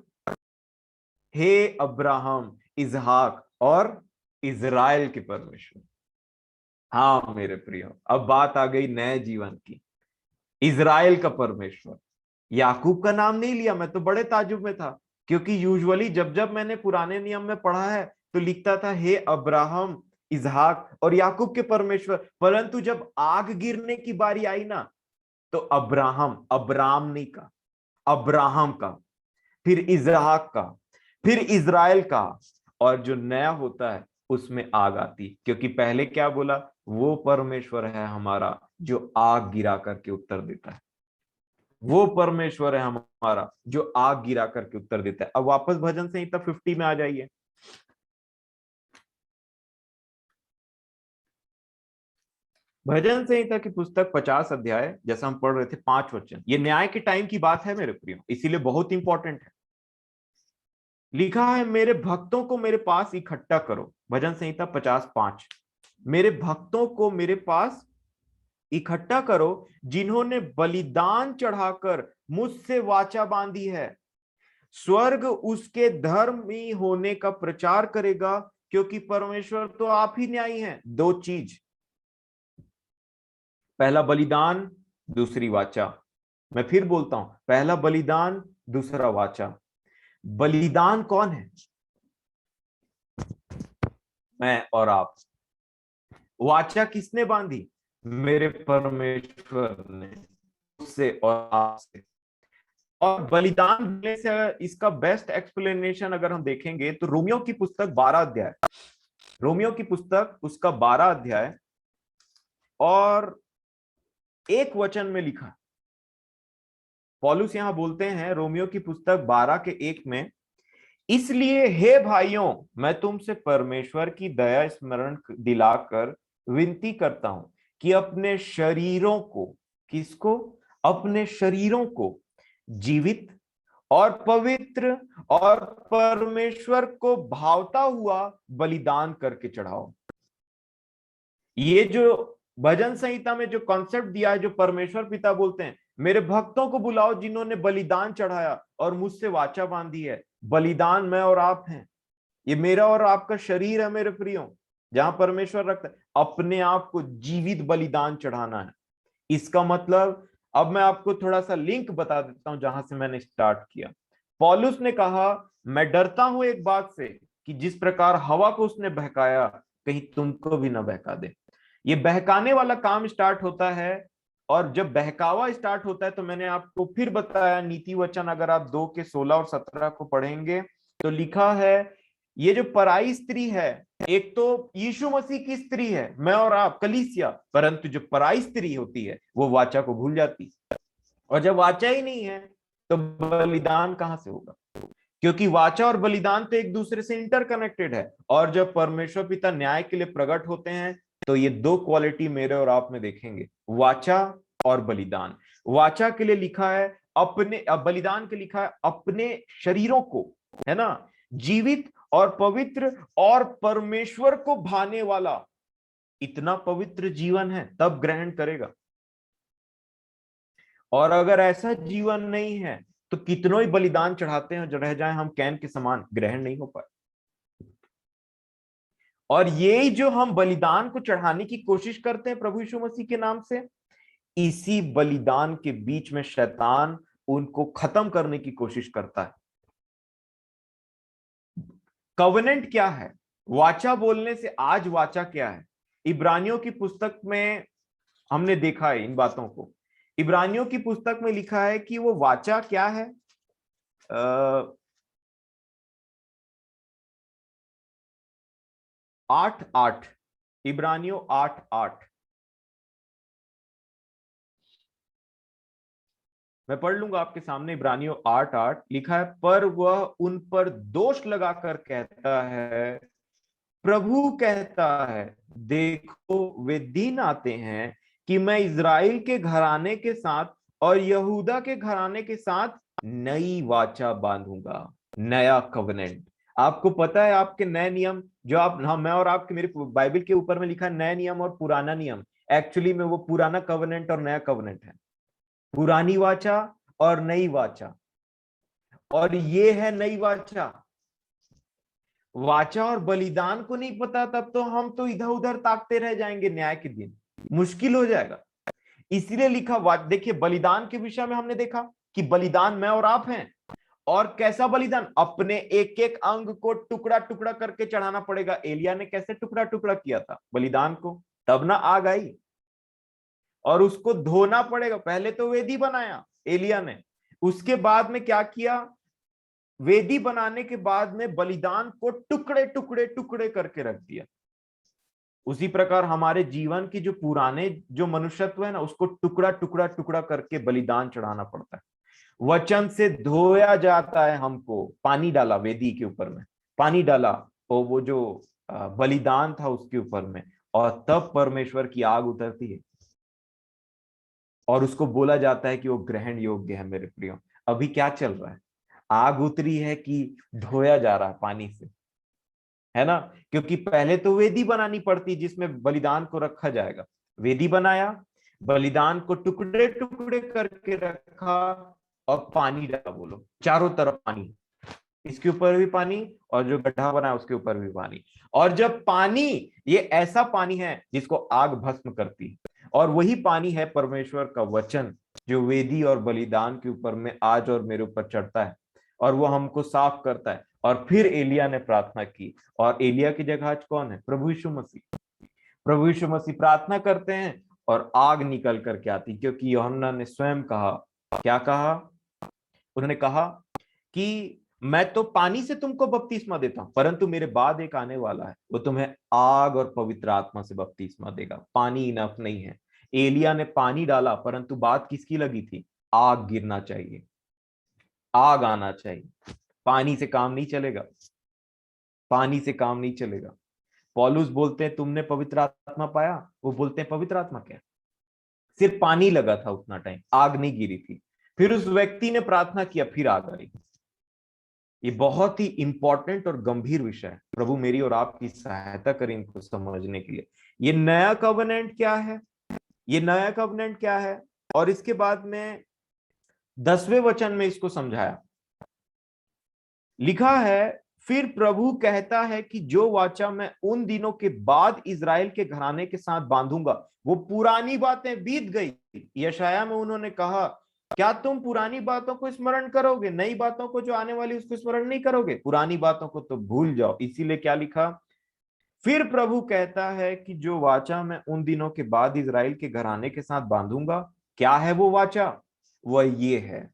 हे अब्राहम इसहाक और इजराइल के परमेश्वर। हाँ मेरे प्रियो, अब बात आ गई नए जीवन की। इजराइल का परमेश्वर। याकूब का नाम नहीं लिया, मैं तो बड़े ताजुब में था क्योंकि यूजुअली जब जब मैंने पुराने नियम में पढ़ा है तो लिखता था हे अब्राहम, इसहाक और याकूब के परमेश्वर, परंतु जब आग गिरने की बारी आई ना तो अब्राहम, अब्राम नहीं का, अब्राहम का, फिर इसहाक का, फिर इजराइल का, और जो नया होता है उसमें आग आती। क्योंकि पहले क्या बोला? वो परमेश्वर है हमारा जो आग गिरा करके उत्तर देता है। वो परमेश्वर है हमारा जो आग गिरा करके उत्तर देता है। अब वापस भजन संहिता 50 में आ जाइए। भजन संहिता की पुस्तक 50 अध्याय, जैसा हम पढ़ रहे थे 5 वचन, ये न्याय के टाइम की बात है मेरे प्रियो, इसीलिए बहुत इंपॉर्टेंट है। लिखा है, मेरे भक्तों को मेरे पास इकट्ठा करो। भजन संहिता 50:5, मेरे भक्तों को मेरे पास इकट्ठा करो जिन्होंने बलिदान चढ़ाकर मुझसे वाचा बांधी है। स्वर्ग उसके धर्मी होने का प्रचार करेगा क्योंकि परमेश्वर तो आप ही न्यायी हैं। 2 चीज, पहला बलिदान, दूसरी वाचा। मैं फिर बोलता हूं, पहला बलिदान, दूसरा वाचा। बलिदान कौन है? मैं और आप। वाचा किसने बांधी? मेरे परमेश्वर ने उससे और आपसे। और बलिदान देने से इसका बेस्ट एक्सप्लेनेशन अगर हम देखेंगे तो रोमियो की पुस्तक 12 अध्याय, रोमियो की पुस्तक उसका 12 अध्याय और 1 वचन में लिखा, पौलुस यहां बोलते हैं रोमियो की पुस्तक 12 के 1 में, इसलिए हे भाइयों मैं तुमसे परमेश्वर की दया स्मरण दिलाकर विनती करता हूं कि अपने शरीरों को, किसको? अपने शरीरों को जीवित और पवित्र और परमेश्वर को भावता हुआ बलिदान करके चढ़ाओ। ये जो भजन संहिता में जो कॉन्सेप्ट दिया है, जो परमेश्वर पिता बोलते हैं, मेरे भक्तों को बुलाओ जिन्होंने बलिदान चढ़ाया और मुझसे वाचा बांधी है। बलिदान मैं और आप हैं, ये मेरा और आपका शरीर है मेरे प्रियो, जहां परमेश्वर रखता है। अपने आप को जीवित बलिदान चढ़ाना है। इसका मतलब, अब मैं आपको थोड़ा सा लिंक बता देता हूं जहां से मैंने स्टार्ट किया। पौलुस ने कहा, मैं डरता हूं एक बात से कि जिस प्रकार हवा को उसने बहकाया कहीं तुमको भी ना बहका दे। ये बहकाने वाला काम स्टार्ट होता है, और जब बहकावा स्टार्ट होता है तो मैंने आपको फिर बताया नीति वचन, अगर आप 2 के 16 और 17 को पढ़ेंगे तो लिखा है, ये जो पराई स्त्री है, एक तो यीशु मसीह की स्त्री है, मैं और आप कलीसिया, परंतु जो पराई स्त्री होती है वो वाचा को भूल जाती। और जब वाचा ही नहीं है तो बलिदान कहां से होगा? क्योंकि वाचा और बलिदान तो एक दूसरे से इंटरकनेक्टेड है। और जब परमेश्वर पिता न्याय के लिए प्रकट होते हैं तो ये दो क्वालिटी मेरे और आप में देखेंगे, वाचा और बलिदान। वाचा के लिए लिखा है अपने, बलिदान के लिखा है अपने शरीरों को, है ना, जीवित और पवित्र और परमेश्वर को भाने वाला। इतना पवित्र जीवन है तब ग्रहण करेगा। और अगर ऐसा जीवन नहीं है तो कितनों ही बलिदान चढ़ाते हैं जो रह जाए हम कैन के समान, ग्रहण नहीं हो पाए। और ये जो हम बलिदान को चढ़ाने की कोशिश करते हैं प्रभु यीशु मसीह के नाम से, इसी बलिदान के बीच में शैतान उनको खत्म करने की कोशिश करता है। कवेनेंट क्या है? वाचा बोलने से आज वाचा क्या है? इब्रानियों की पुस्तक में हमने देखा है इन बातों को। इब्रानियों की पुस्तक में लिखा है कि वो वाचा क्या है। 8:8, इब्रानियों 8:8 मैं पढ़ लूंगा आपके सामने। इब्रानियों 8:8 लिखा है, पर वह उन पर दोष लगाकर कहता है, प्रभु कहता है, देखो वे दिन आते हैं कि मैं इज़राइल के घराने के साथ और यहूदा के घराने के साथ नई वाचा बांधूंगा, नया कवनेंट। आपको पता है आपके नए नियम जो आप, हाँ, मैं और आपके, मेरे बाइबल के ऊपर में लिखा है नए नियम और पुराना नियम। एक्चुअली में वो पुराना कवनेंट और नया कवनेंट है, पुरानी वाचा और नई वाचा। और ये है नई वाचा। वाचा और बलिदान को नहीं पता तब तो हम तो इधर उधर ताकते रह जाएंगे, न्याय के दिन मुश्किल हो जाएगा। इसीलिए लिखा, देखिए बलिदान के विषय में हमने देखा कि बलिदान मैं और आप हैं। और कैसा बलिदान? अपने एक एक अंग को टुकड़ा टुकड़ा करके चढ़ाना पड़ेगा। एलिया ने कैसे टुकड़ा टुकड़ा किया था बलिदान को, तब ना आग आई। और उसको धोना पड़ेगा। पहले तो वेदी बनाया एलिया ने, उसके बाद में क्या किया, वेदी बनाने के बाद में बलिदान को टुकड़े टुकड़े टुकड़े करके रख दिया। उसी प्रकार हमारे जीवन की जो पुराने जो मनुष्यत्व है ना, उसको टुकड़ा टुकड़ा टुकड़ा करके बलिदान चढ़ाना पड़ता है। वचन से धोया जाता है हमको, पानी डाला वेदी के ऊपर में, पानी डाला और वो जो बलिदान था उसके ऊपर में, और तब परमेश्वर की आग उतरती है और उसको बोला जाता है कि वो ग्रहण योग्य है। मेरे प्रियो, अभी क्या चल रहा है? आग उतरी है कि धोया जा रहा है पानी से, है ना? क्योंकि पहले तो वेदी बनानी पड़ती जिसमें बलिदान को रखा जाएगा। वेदी बनाया, बलिदान को टुकड़े टुकड़े करके रखा और पानी डाला। बोलो, चारों तरफ पानी, इसके ऊपर भी पानी और जो गड्ढा बना है उसके ऊपर भी पानी। और जब पानी, ये ऐसा पानी है जिसको आग भस्म करती है, और वही पानी है परमेश्वर का वचन जो वेदी और बलिदान के ऊपर में आज और मेरे ऊपर चढ़ता है और वो हमको साफ करता है। और फिर एलिया ने प्रार्थना की, और एलिया की जगह आज कौन है? प्रभु यीशु मसीह। प्रभु यीशु मसीह प्रार्थना करते हैं और आग निकल करके आती, क्योंकि यूहन्ना ने स्वयं कहा, क्या कहा? उन्होंने कहा कि मैं तो पानी से तुमको बपतिस्मा देता हूं, परंतु मेरे बाद एक आने वाला है, वो तुम्हें आग और पवित्र आत्मा से बपतिस्मा देगा। पानी इनफ नहीं है। एलिया ने पानी डाला, परंतु बात किसकी लगी थी? आग गिरना चाहिए, आग आना चाहिए। पानी से काम नहीं चलेगा, पानी से काम नहीं चलेगा। पौलुस बोलते हैं तुमने पवित्र आत्मा पाया, वो बोलते हैं पवित्र आत्मा क्या? सिर्फ पानी लगा था उतना टाइम, आग नहीं गिरी थी। फिर उस व्यक्ति ने प्रार्थना किया, फिर आग आई। ये बहुत ही इंपॉर्टेंट और गंभीर विषय है। प्रभु मेरी और आपकी सहायता करें इनको समझने के लिए। ये नया कवनेंट क्या है? ये नया कवनेंट क्या है? और इसके बाद में 10वें वचन में इसको समझाया, लिखा है, फिर प्रभु कहता है कि जो वाचा मैं उन दिनों के बाद इज़राइल के घराने के साथ बांधूंगा, वो पुरानी बातें बीत गई। यशाया में उन्होंने कहा, क्या तुम पुरानी बातों को स्मरण करोगे? नई बातों को जो आने वाली उसको स्मरण नहीं करोगे? पुरानी बातों को तो भूल जाओ। इसीलिए क्या लिखा? फिर प्रभु कहता है कि जो वाचा मैं उन दिनों के बाद इज़राइल के घराने के साथ बांधूंगा। क्या है वो वाचा? वह ये है,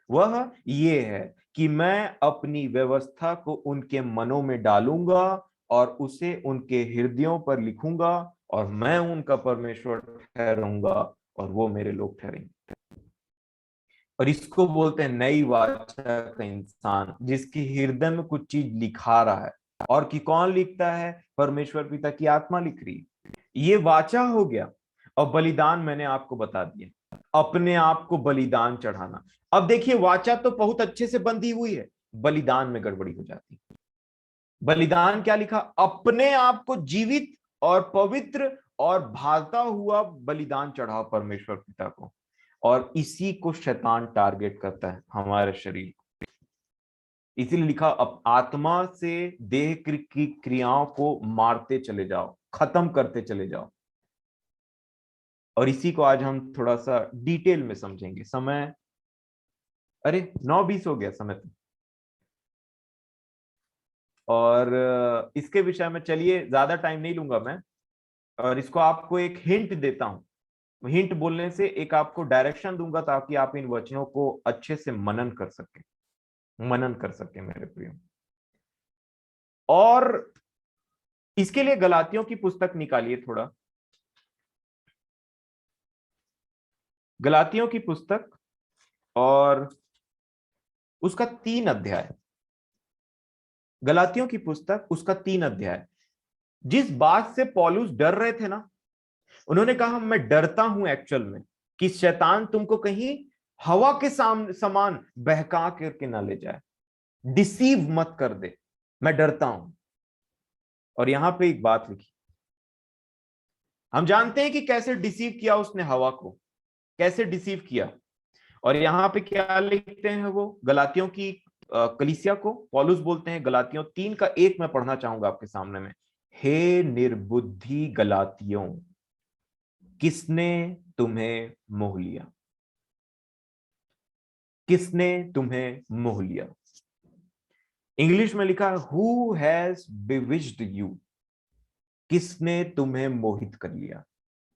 वह ये है कि मैं अपनी व्यवस्था को उनके मनों में डालूंगा और उसे उनके हृदयों पर लिखूंगा, और मैं उनका परमेश्वर ठहरूंगा और वो मेरे लोग ठहरेंगे। और इसको बोलते हैं नई वाचा का इंसान, जिसकी हृदय में कुछ चीज लिखा रहा है। और कि कौन लिखता है? परमेश्वर पिता की आत्मा लिख रही है। ये वाचा हो गया। और बलिदान मैंने आपको बता दिया, अपने आप को बलिदान चढ़ाना। अब देखिए, वाचा तो बहुत अच्छे से बंधी हुई है, बलिदान में गड़बड़ी हो जाती है। बलिदान क्या लिखा? अपने आप को जीवित और पवित्र और भाता हुआ बलिदान चढ़ाओ परमेश्वर पिता को। और इसी को शैतान टारगेट करता है, हमारे शरीर को। इसीलिए लिखा, अब आत्मा से देह की क्रियाओं को मारते चले जाओ, खत्म करते चले जाओ। और इसी को आज हम थोड़ा सा डिटेल में समझेंगे। समय, अरे 9:20 हो गया समय तो। और इसके विषय में चलिए, ज्यादा टाइम नहीं लूंगा मैं। और इसको आपको एक हिंट देता हूं। हिंट बोलने से एक आपको डायरेक्शन दूंगा, ताकि आप इन वचनों को अच्छे से मनन कर सकें, मनन कर सकें मेरे प्रियो। और इसके लिए गलातियों की पुस्तक निकालिए थोड़ा, गलातियों की पुस्तक, और उसका 3 अध्याय। गलातियों की पुस्तक, उसका 3 अध्याय। जिस बात से पौलुस डर रहे थे ना, उन्होंने कहा मैं डरता हूं एक्चुअल में कि शैतान तुमको कहीं हवा के समान बहका करके ना ले जाए, डिसीव मत कर दे, मैं डरता हूं। और यहां पे एक बात लिखी, हम जानते हैं कि कैसे डिसीव किया उसने हवा को, कैसे डिसीव किया। और यहां पे क्या लिखते हैं वो, गलातियों की कलीसिया को पौलुस बोलते हैं, गलातियों 3:1 मैं पढ़ना चाहूंगा आपके सामने में। हे निर्बुद्धि गलातियों, किसने तुम्हें मोह लिया? किसने तुम्हें मोह लिया? इंग्लिश में लिखा, हु हैज बिविज्ड यू? किसने तुम्हें मोहित कर लिया?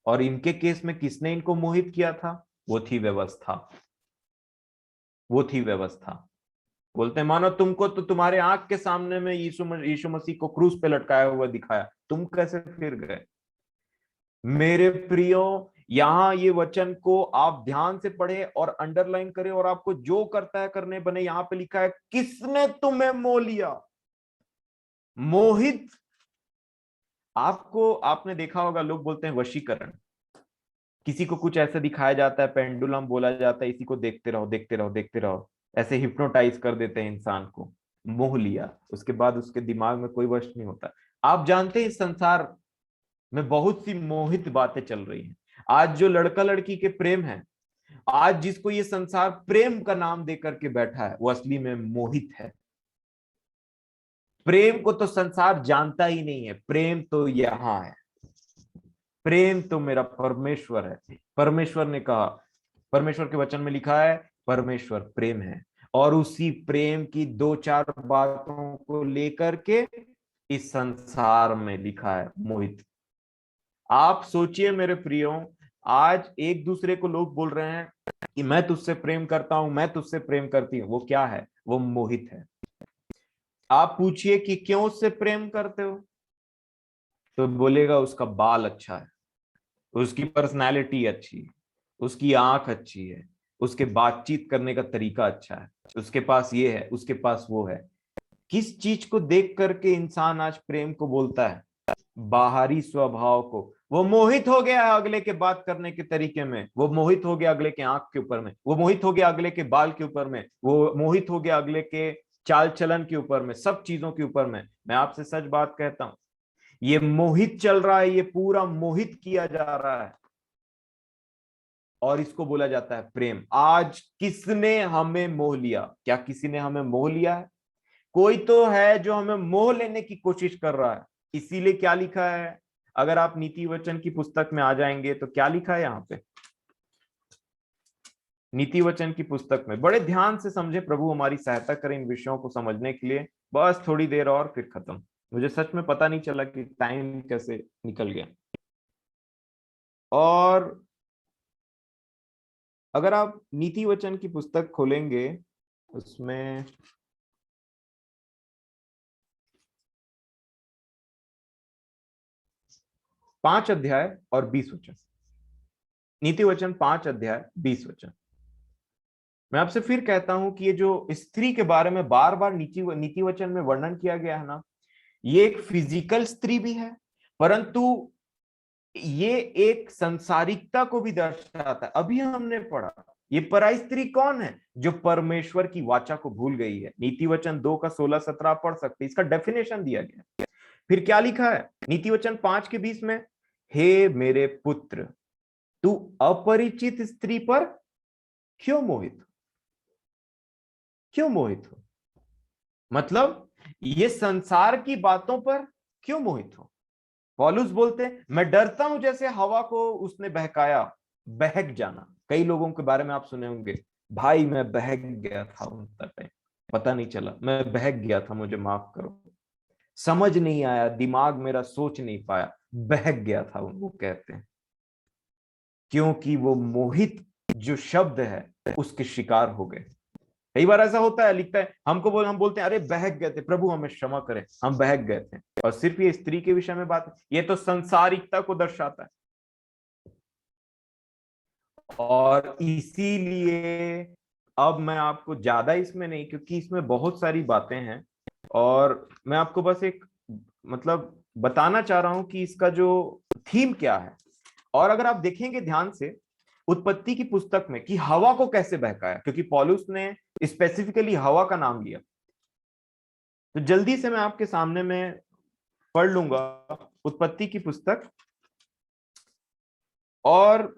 और इनके केस में किसने इनको मोहित किया था? वो थी व्यवस्था, वो थी व्यवस्था। बोलते हैं मानो तुमको तो तुम्हारे आंख के सामने में यीशु मसीह को क्रूस पे लटकाया हुआ दिखाया, तुम कैसे फिर गए? मेरे प्रियो, यहां ये वचन को आप ध्यान से पढ़े और अंडरलाइन करें, और आपको जो करता है करने बने। यहां पे लिखा है, किसने तुम्हें मोह लिया? मोहित। आपको, आपने देखा होगा, लोग बोलते हैं वशीकरण। किसी को कुछ ऐसे दिखाया जाता है, पेंडुलम बोला जाता है, इसी को देखते रहो देखते रहो देखते रहो, ऐसे हिप्नोटाइज कर देते हैं इंसान को। मोह लिया, उसके बाद उसके दिमाग में कोई वश नहीं होता। आप जानते हैं इस संसार में बहुत सी मोहित बातें चल रही हैं। आज जो लड़का लड़की के प्रेम है, आज जिसको ये संसार प्रेम का नाम देकर के बैठा है, वो असली में मोहित है। प्रेम को तो संसार जानता ही नहीं है, प्रेम तो यहां है। प्रेम तो मेरा परमेश्वर है। परमेश्वर ने कहा, परमेश्वर के वचन में लिखा है, परमेश्वर प्रेम है। और उसी प्रेम की 2-4 बातों को लेकर के इस संसार में लिखा है मोहित। आप सोचिए मेरे प्रियो, आज एक दूसरे को लोग बोल रहे हैं कि मैं तुझसे प्रेम करता हूं, मैं तुझसे प्रेम करती हूं। वो क्या है? वो मोहित है। आप पूछिए कि क्यों उससे प्रेम करते हो, तो बोलेगा उसका बाल अच्छा है, उसकी पर्सनालिटी अच्छी है, उसकी आंख अच्छी है, उसके बातचीत करने का तरीका अच्छा है, उसके पास ये है, उसके पास वो है। किस चीज को देख करके इंसान आज प्रेम को बोलता है? बाहरी स्वभाव को। वो मोहित हो गया है अगले के बात करने के तरीके में, वो मोहित हो गया अगले के आंख के ऊपर में, वो मोहित हो गया अगले के बाल के ऊपर में, वो मोहित हो गया अगले के चाल चलन के ऊपर में, सब चीजों के ऊपर में। मैं आपसे सच बात कहता हूं, ये मोहित चल रहा है, ये पूरा मोहित किया जा रहा है। और इसको बोला जाता है प्रेम। आज किसने हमें मोह लिया? क्या किसी ने हमें मोह लिया है? कोई तो है जो हमें मोह लेने की कोशिश कर रहा है। इसीलिए क्या लिखा है, अगर आप नीति वचन की पुस्तक में आ जाएंगे तो क्या लिखा है यहाँ पे? नीति वचन की पुस्तक में बड़े ध्यान से समझे, प्रभु हमारी सहायता करें इन विषयों को समझने के लिए। बस थोड़ी देर और फिर खत्म। मुझे सच में पता नहीं चला कि टाइम कैसे निकल गया। और अगर आप नीति वचन की पुस्तक खोलेंगे, उसमें 5 अध्याय और 20 वचन। नीति वचन 5 अध्याय 20 वचन। मैं आपसे फिर कहता हूं कि ये जो स्त्री के बारे में बार बार नीति वचन में वर्णन किया गया है ना, ये एक फिजिकल स्त्री भी है, परंतु ये एक संसारिकता को भी दर्शाता है। अभी हमने पढ़ा, ये पराई स्त्री कौन है? जो परमेश्वर की वाचा को भूल गई है। नीति वचन 2 का 16-17 आप पढ़ सकते हैं, इसका डेफिनेशन दिया गया। फिर क्या लिखा है नीति वचन 5 के 20 में? हे मेरे पुत्र, तू अपरिचित स्त्री पर क्यों मोहित क्यों मोहित हो? मतलब ये संसार की बातों पर क्यों मोहित हो? पौलुस बोलते हैं, मैं डरता हूं जैसे हवा को उसने बहकाया, बहक जाना। कई लोगों के बारे में आप सुने होंगे, भाई मैं बहक गया था उन तक, पता नहीं चला, मैं बहक गया था, मुझे माफ करो, समझ नहीं आया, दिमाग मेरा सोच नहीं पाया, बहक गया था। वो कहते हैं क्योंकि वो मोहित जो शब्द है उसके शिकार हो गए। कई बार ऐसा होता है, लिखता है हम बोलते हैं अरे बहक गए थे, प्रभु हमें क्षमा करें, हम बहक गए थे। और सिर्फ ये स्त्री के विषय में बात है, ये तो संसारिकता को दर्शाता है। और इसीलिए अब मैं आपको ज्यादा इसमें नहीं, क्योंकि इसमें बहुत सारी बातें हैं, और मैं आपको बस एक मतलब बताना चाह रहा हूं कि इसका जो थीम क्या है। और अगर आप देखेंगे ध्यान से उत्पत्ति की पुस्तक में कि हवा को कैसे बहकाया, क्योंकि पौलुस ने स्पेसिफिकली हवा का नाम लिया, तो जल्दी से मैं आपके सामने में पढ़ लूंगा उत्पत्ति की पुस्तक, और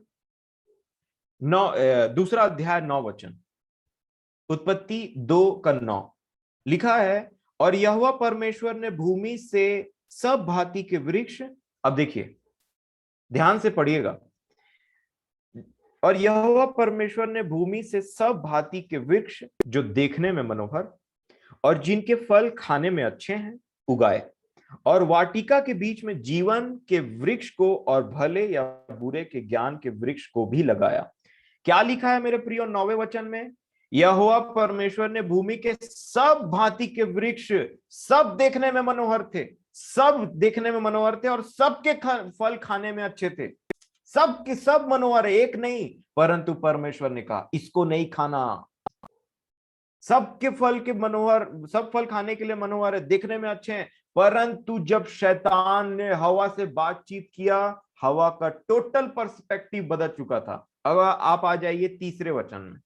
दूसरा अध्याय 9 वचन, उत्पत्ति 2:9 लिखा है, और यहोवा परमेश्वर ने भूमि से सब भांति के वृक्ष, अब देखिए ध्यान से पढ़िएगा, और यहोवा परमेश्वर ने भूमि से सब भांति के वृक्ष जो देखने में मनोहर और जिनके फल खाने में अच्छे हैं उगाए, और वाटिका के बीच में जीवन के वृक्ष को और भले या बुरे के ज्ञान के वृक्ष को भी लगाया। क्या लिखा है मेरे प्रियो 9वें वचन में? यहोवा परमेश्वर ने भूमि के सब भांति के वृक्ष, सब देखने में मनोहर थे, सब देखने में मनोहर थे, और सबके फल खाने में अच्छे थे। सब के सब मनोहर है, एक नहीं, परंतु परमेश्वर ने कहा इसको नहीं खाना। सबके फल के मनोहर, सब फल खाने के लिए मनोहर है, देखने में अच्छे हैं, परंतु जब शैतान ने हवा से बातचीत किया, हवा का टोटल पर्सपेक्टिव बदल चुका था। अब आप आ जाइए तीसरे वचन में,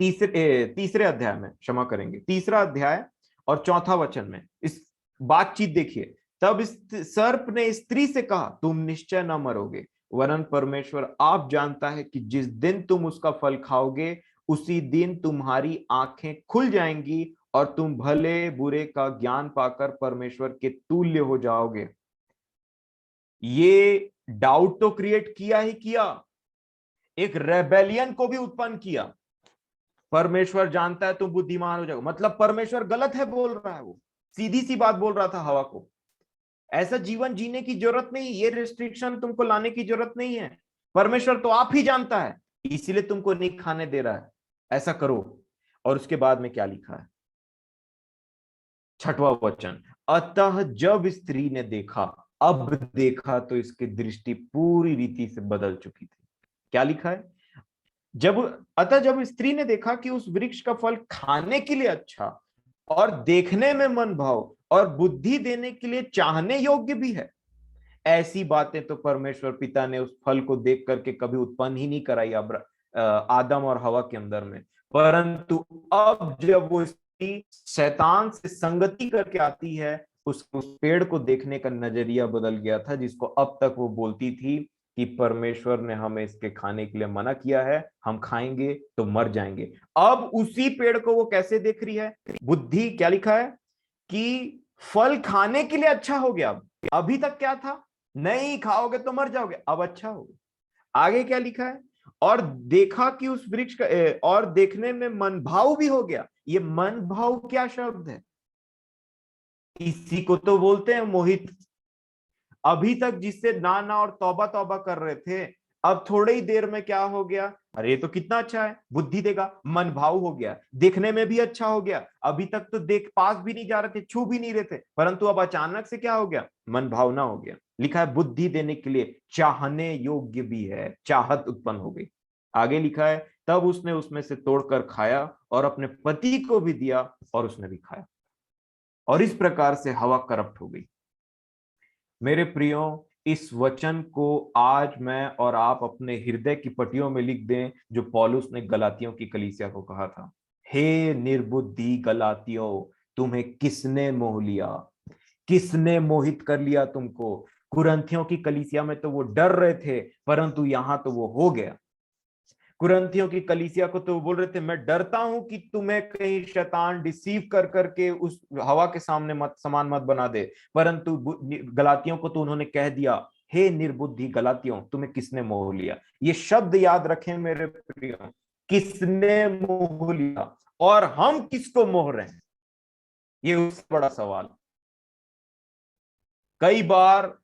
तीसरे अध्याय में, क्षमा करेंगे, तीसरा अध्याय और चौथा वचन में इस बातचीत देखिए। तब इस सर्प ने स्त्री से कहा, तुम निश्चय न मरोगे, वरन परमेश्वर आप जानता है कि जिस दिन तुम उसका फल खाओगे उसी दिन तुम्हारी आंखें खुल जाएंगी और तुम भले बुरे का ज्ञान पाकर परमेश्वर के तुल्य हो जाओगे। ये डाउट तो क्रिएट किया ही किया, एक रेबेलियन को भी उत्पन्न किया। परमेश्वर जानता है तुम बुद्धिमान हो जाओगे, मतलब परमेश्वर गलत है बोल रहा है, वो सीधी सी बात बोल रहा था हवा को। ऐसा जीवन जीने की जरूरत नहीं, ये रिस्ट्रिक्शन तुमको लाने की जरूरत नहीं है, परमेश्वर तो आप ही जानता है, इसीलिए तुमको नहीं खाने दे रहा है, ऐसा करो। और उसके बाद में क्या लिखा है, 6वां वचन, अतः जब स्त्री ने देखा, अब देखा तो इसकी दृष्टि पूरी रीति से बदल चुकी थी। क्या लिखा है, जब स्त्री ने देखा कि उस वृक्ष का फल खाने के लिए अच्छा और देखने में मन भाव और बुद्धि देने के लिए चाहने योग्य भी है, ऐसी बातें तो परमेश्वर पिता ने उस फल को देख करके कभी उत्पन्न ही नहीं कराई आदम और हवा के अंदर में। परंतु अब जब वो स्त्री शैतान से संगति करके आती है, उस पेड़ को देखने का नजरिया बदल गया था, जिसको अब तक वो बोलती थी कि परमेश्वर ने हमें इसके खाने के लिए मना किया है, हम खाएंगे तो मर जाएंगे। अब उसी पेड़ को वो कैसे देख रही है, बुद्धि, क्या लिखा है कि फल खाने के लिए अच्छा हो गया। अभी तक क्या था, नहीं खाओगे तो मर जाओगे, अब अच्छा हो गया। आगे क्या लिखा है, और देखा कि उस वृक्ष का और देखने में मन भाव भी हो गया। ये मन भाव क्या शब्द है, इसी को तो बोलते हैं मोहित। अभी तक जिससे ना ना और तौबा तौबा कर रहे थे, अब थोड़ी ही देर में क्या हो गया, अरे ये तो कितना अच्छा है, बुद्धि देगा, मन भाव हो गया, देखने में भी अच्छा हो गया। अभी तक तो देख पास भी नहीं जा रहे थे, छू भी नहीं रहे थे, परंतु अब अचानक से क्या हो गया, मन भावना हो गया। लिखा है बुद्धि देने के लिए चाहने योग्य भी है, चाहत उत्पन्न हो गई। आगे लिखा है, तब उसने उसमें से तोड़कर खाया और अपने पति को भी दिया और उसने भी खाया, और इस प्रकार से हवा करप्ट हो गई। मेरे प्रियो, इस वचन को आज मैं और आप अपने हृदय की पटियों में लिख दें, जो पौलुस ने गलातियों की कलीसिया को कहा था। हे निर्बुद्धि गलातियों, तुम्हें किसने मोह लिया, किसने मोहित कर लिया तुमको। कुरंथियों की कलीसिया में तो वो डर रहे थे, परंतु यहां तो वो हो गया। कुरंथियों की कलीसिया को तो वो बोल रहे थे, मैं डरता हूं कि तुम्हें कहीं शैतान डिसीव कर करके उस हवा के सामने मत समान मत बना दे, परंतु गलातियों को तो उन्होंने कह दिया, हे निर्बुद्धि गलातियों, तुम्हें किसने मोह लिया। ये शब्द याद रखें मेरे प्रियो, किसने मोह लिया और हम किसको मोह रहे हैं, ये उससे बड़ा सवाल। कई बार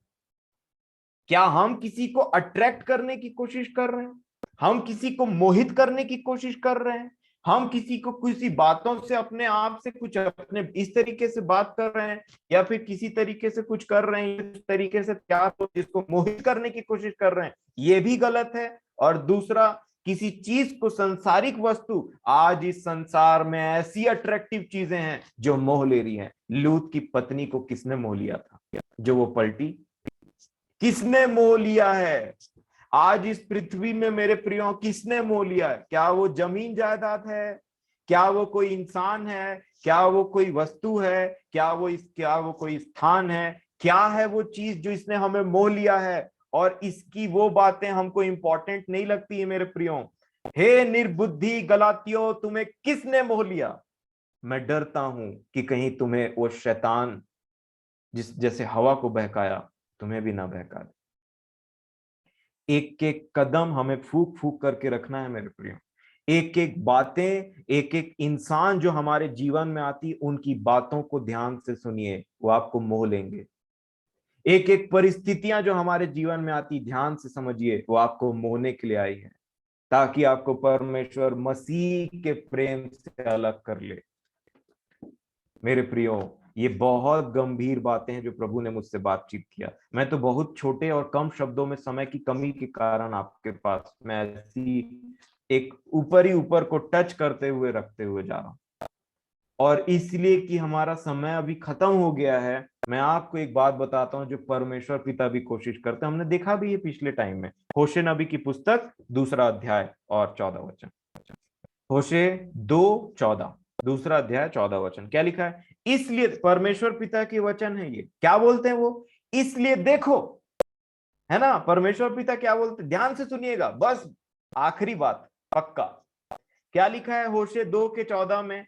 क्या हम किसी को अट्रैक्ट करने की कोशिश कर रहे हैं, हम किसी को मोहित करने की कोशिश कर रहे हैं, हम किसी को किसी बातों से अपने आप से कुछ अपने इस तरीके से बात कर रहे हैं, या फिर किसी तरीके से कुछ कर रहे हैं इस तरीके से क्या तो जिसको मोहित करने की कोशिश कर रहे हैं, ये भी गलत है। और दूसरा, किसी चीज को, संसारिक वस्तु, आज इस संसार में ऐसी अट्रैक्टिव चीजें हैं जो मोह ले रही हैं। लूत की पत्नी को किसने मोह लिया था, जो वो पलटी, किसने मोह लिया है। आज इस पृथ्वी में मेरे प्रियो किसने मोह लिया है, क्या वो जमीन जायदाद है, क्या वो कोई इंसान है, क्या वो कोई वस्तु है, क्या वो कोई स्थान है, क्या है वो चीज जो इसने हमें मोह लिया है, और इसकी वो बातें हमको इंपॉर्टेंट नहीं लगती है मेरे प्रियो। हे निर्बुद्धि गलातियों, तुम्हें किसने मोह लिया। मैं डरता हूं कि कहीं तुम्हें वो शैतान जिस जैसे हवा को बहकाया, तुम्हें भी ना बहका दे। एक एक कदम हमें फूक फूक करके रखना है मेरे प्रियो। एक एक बातें, एक एक इंसान जो हमारे जीवन में आती, उनकी बातों को ध्यान से सुनिए, वो आपको मोह लेंगे। एक एक परिस्थितियां जो हमारे जीवन में आती, ध्यान से समझिए, वो आपको मोहने के लिए आई है, ताकि आपको परमेश्वर मसीह के प्रेम से अलग कर ले। मेरे प्रियो, ये बहुत गंभीर बातें हैं जो प्रभु ने मुझसे बातचीत किया। मैं तो बहुत छोटे और कम शब्दों में, समय की कमी के कारण आपके पास मैं ऐसी एक ऊपर ही ऊपर को टच करते हुए रखते हुए जा रहा हूं, और इसलिए कि हमारा समय अभी खत्म हो गया है, मैं आपको एक बात बताता हूं जो परमेश्वर पिता भी कोशिश करते हैं। हमने देखा भी ये पिछले टाइम में, होशे नबी की पुस्तक 2 अध्याय और 14 वचन। होशे 2:14, 2 अध्याय 14 वचन, क्या लिखा है। इसलिए परमेश्वर पिता के वचन है ये, क्या बोलते हैं वो, इसलिए देखो, है ना। परमेश्वर पिता क्या बोलते, ध्यान से सुनिएगा, बस आखिरी बात पक्का। क्या लिखा है होशे 2:14 में,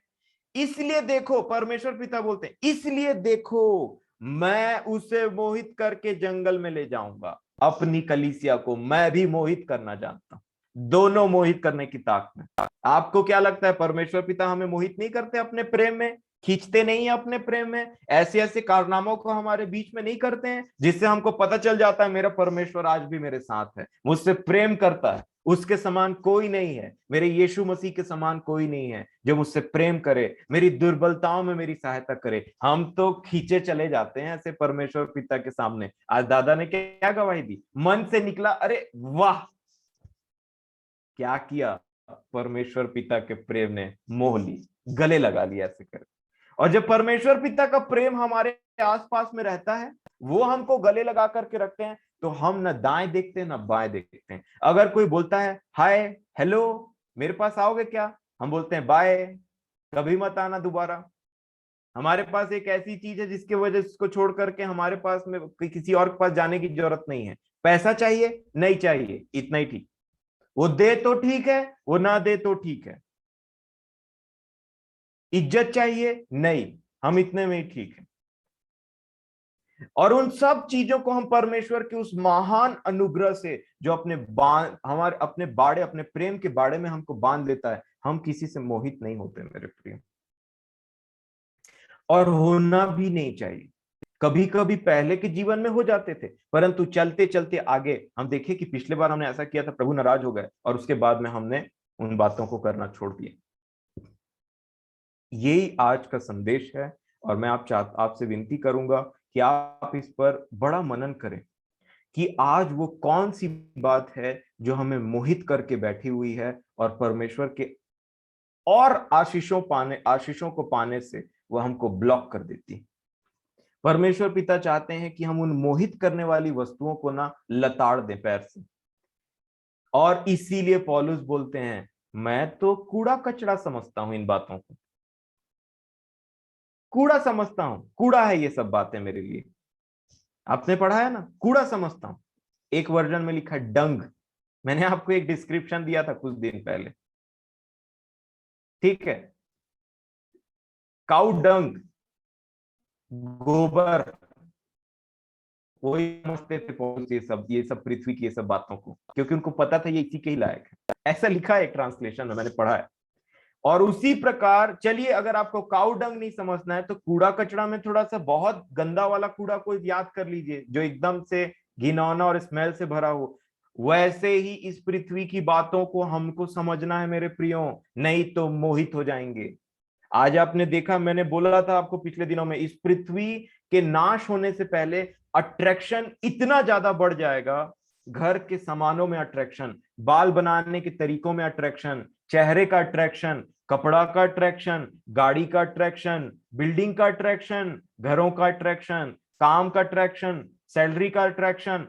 इसलिए देखो, परमेश्वर पिता बोलते हैं, इसलिए देखो, मैं उसे मोहित करके जंगल में ले जाऊंगा। अपनी कलीसिया को मैं भी मोहित करना जानता हूं, दोनों मोहित करने की ताक में। आपको क्या लगता है, परमेश्वर पिता हमें मोहित नहीं करते अपने प्रेम में, खींचते नहीं है अपने प्रेम में, ऐसे ऐसे कारनामों को हमारे बीच में नहीं करते हैं जिससे हमको पता चल जाता है मेरा परमेश्वर आज भी मेरे साथ है, मुझसे प्रेम करता है, उसके समान कोई नहीं है, मेरे यीशु मसीह के समान कोई नहीं है जो मुझसे प्रेम करे, मेरी दुर्बलताओं में मेरी सहायता करे। हम तो खींचे चले जाते हैं ऐसे परमेश्वर पिता के सामने। आज दादा ने क्या गवाही दी, मन से निकला, अरे वाह, क्या किया, परमेश्वर पिता के प्रेम ने मोह ली, गले लगा लिया ऐसे कर। और जब परमेश्वर पिता का प्रेम हमारे आसपास में रहता है, वो हमको गले लगा करके रखते हैं, तो हम न दाएं देखते हैं न बाएं देखते हैं। अगर कोई बोलता है हाय हेलो, मेरे पास आओगे क्या, हम बोलते हैं बाय, कभी मत आना दोबारा। हमारे पास एक ऐसी चीज है जिसकी वजह से उसको छोड़ करके हमारे पास में किसी और के पास जाने की जरूरत नहीं है। पैसा चाहिए, नहीं चाहिए, इतना ही ठीक, वो दे तो ठीक है, वो ना दे तो ठीक है। इज्जत चाहिए, नहीं, हम इतने में ही ठीक है। और उन सब चीजों को हम परमेश्वर के उस महान अनुग्रह से, जो अपने हमारे अपने बाड़े, अपने प्रेम के बाड़े में हमको बांध लेता है, हम किसी से मोहित नहीं होते मेरे प्रिय, और होना भी नहीं चाहिए। कभी कभी पहले के जीवन में हो जाते थे, परंतु चलते चलते आगे हम देखें कि पिछले बार हमने ऐसा किया था, प्रभु नाराज हो गए, और उसके बाद में हमने उन बातों को करना छोड़ दिया। यही आज का संदेश है, और मैं आपसे विनती करूंगा कि आप इस पर बड़ा मनन करें, कि आज वो कौन सी बात है जो हमें मोहित करके बैठी हुई है और परमेश्वर के और आशीषों को पाने से वो हमको ब्लॉक कर देती है। परमेश्वर पिता चाहते हैं कि हम उन मोहित करने वाली वस्तुओं को ना लताड़ दें पैर से। और इसीलिए पौलुस बोलते हैं, मैं तो कूड़ा कचरा समझता हूं इन बातों को, कूड़ा समझता हूं, कूड़ा है ये सब बातें मेरे लिए। आपने पढ़ा है ना, कूड़ा समझता हूं। एक वर्जन में लिखा डंग। मैंने आपको एक डिस्क्रिप्शन दिया था कुछ दिन पहले, ठीक है। काउ डंग, गोबर, वही समझते थे पौलुस ये सब पृथ्वी की ये सब बातों को, क्योंकि उनको पता था ये इसी के ही लायक है। ऐसा लिखा है एक ट्रांसलेशन में, मैंने पढ़ा है। और उसी प्रकार चलिए, अगर आपको काउ डंग नहीं समझना है तो कूड़ा कचरा में थोड़ा सा बहुत गंदा वाला कूड़ा को याद कर लीजिए, जो एकदम से घिनौना और स्मेल से भरा हो। वैसे ही इस पृथ्वी की बातों को हमको समझना है मेरे प्रियो, नहीं तो मोहित हो जाएंगे। आज आपने देखा, मैंने बोला था आपको पिछले दिनों में, इस पृथ्वी के नाश होने से पहले अट्रैक्शन इतना ज्यादा बढ़ जाएगा। घर के सामानों में अट्रैक्शन, बाल बनाने के तरीकों में अट्रैक्शन, चेहरे का अट्रैक्शन, कपड़ा का अट्रैक्शन, गाड़ी का अट्रैक्शन, बिल्डिंग का अट्रैक्शन, घरों का अट्रैक्शन, काम का अट्रैक्शन, सैलरी का अट्रैक्शन,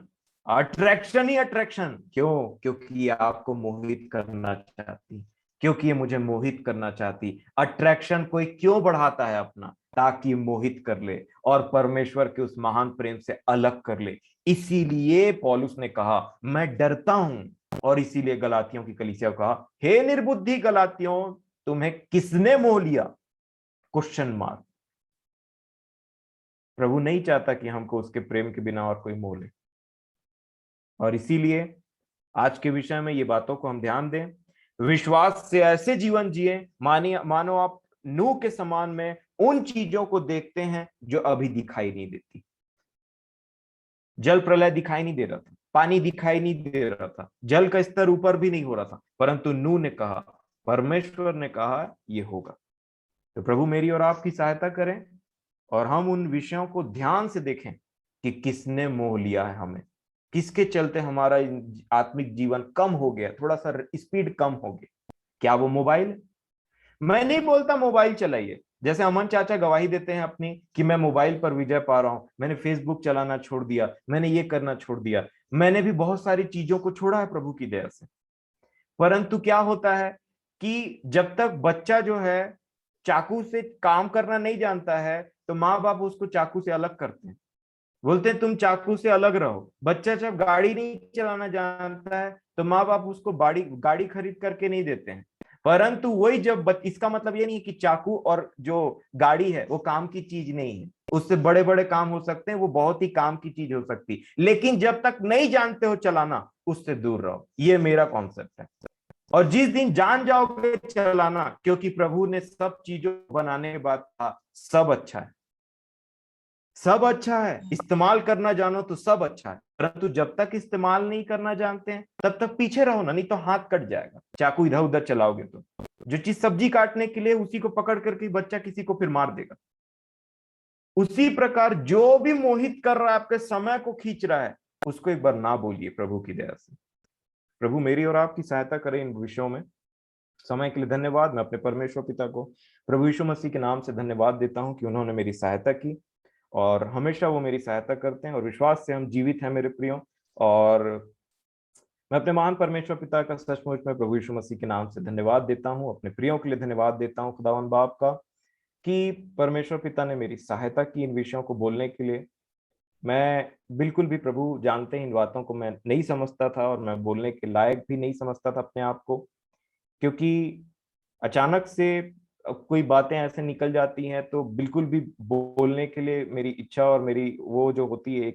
अट्रैक्शन ही अट्रैक्शन। क्यों? क्योंकि ये आपको मोहित करना चाहती, क्योंकि ये मुझे मोहित करना चाहती। अट्रैक्शन कोई क्यों बढ़ाता है अपना? ताकि मोहित कर ले और परमेश्वर के उस महान प्रेम से अलग कर ले। इसीलिए पौलुस ने कहा मैं डरता हूं, और इसीलिए गलातियों की कलीसिया को कहा, हे निर्बुद्धि गलातियों, तुम्हें किसने मोह लिया? Question mark. प्रभु नहीं चाहता कि हमको उसके प्रेम के बिना और कोई मोह ले। और इसीलिए आज के विषय में ये बातों को हम ध्यान दें। विश्वास से ऐसे जीवन जिए मानो आप नूह के समान में उन चीजों को देखते हैं जो अभी दिखाई नहीं देती। जल प्रलय दिखाई नहीं दे रहा था, पानी दिखाई नहीं दे रहा था, जल का स्तर ऊपर भी नहीं हो रहा था, परंतु नूह ने कहा, परमेश्वर ने कहा ये होगा। तो प्रभु मेरी और आपकी सहायता करें और हम उन विषयों को ध्यान से देखें कि किसने मोह लिया है हमें, किसके चलते हमारा आत्मिक जीवन कम हो गया, थोड़ा सा स्पीड कम हो गया। क्या वो मोबाइल? मैं नहीं बोलता मोबाइल चलाइए, जैसे अमन चाचा गवाही देते हैं अपनी कि मैं मोबाइल पर विजय पा रहा हूं, मैंने फेसबुक चलाना छोड़ दिया, मैंने ये करना छोड़ दिया। मैंने भी बहुत सारी चीजों को छोड़ा है प्रभु की दया से। परंतु क्या होता है कि जब तक बच्चा जो है चाकू से काम करना नहीं जानता है, तो माँ बाप उसको चाकू से अलग करते हैं, बोलते हैं तुम चाकू से अलग रहो। बच्चा जब गाड़ी नहीं चलाना जानता है तो माँ बाप उसको गाड़ी खरीद करके नहीं देते हैं। परंतु वही जब इसका मतलब ये नहीं है कि चाकू और जो गाड़ी है वो काम की चीज नहीं है, उससे बड़े बड़े काम हो सकते हैं, वो बहुत ही काम की चीज हो सकती, लेकिन जब तक नहीं जानते हो चलाना, उससे दूर रहो। ये मेरा कॉन्सेप्ट है। और जिस दिन जान जाओगे चलाना, क्योंकि प्रभु ने सब चीजों को बनाने के बाद कहा सब अच्छा है, सब अच्छा है, इस्तेमाल करना जानो तो सब अच्छा है। परंतु जब तक इस्तेमाल नहीं करना जानते हैं तब तक पीछे रहो ना, नहीं तो हाथ कट जाएगा चाकू इधर उधर चलाओगे तो। जो चीज सब्जी काटने के लिए, उसी को पकड़ करके बच्चा किसी को फिर मार देगा। उसी प्रकार जो भी मोहित कर रहा है, आपके समय को खींच रहा है, उसको एक बार ना बोलिए प्रभु की दया से। प्रभु मेरी और आपकी सहायता करें इन विषयों में। समय के लिए धन्यवाद। मैं अपने परमेश्वर पिता को प्रभु यीशु मसीह के नाम से धन्यवाद देता हूं कि उन्होंने मेरी सहायता की, और हमेशा वो मेरी सहायता करते हैं, और विश्वास से हम जीवित हैं मेरे प्रियो। और मैं अपने महान परमेश्वर पिता का सचमुच में प्रभु यीशु मसीह के नाम से धन्यवाद देता हूं, अपने प्रियों के लिए धन्यवाद देता हूं खुदावन बाप का, कि परमेश्वर पिता ने मेरी सहायता की इन विषयों को बोलने के लिए। मैं बिल्कुल भी, प्रभु जानते हैं, इन बातों को मैं नहीं समझता था और मैं बोलने के लायक भी नहीं समझता था अपने आप को, क्योंकि अचानक से कोई बातें ऐसे निकल जाती हैं तो बिल्कुल भी बोलने के लिए मेरी इच्छा और मेरी वो जो होती है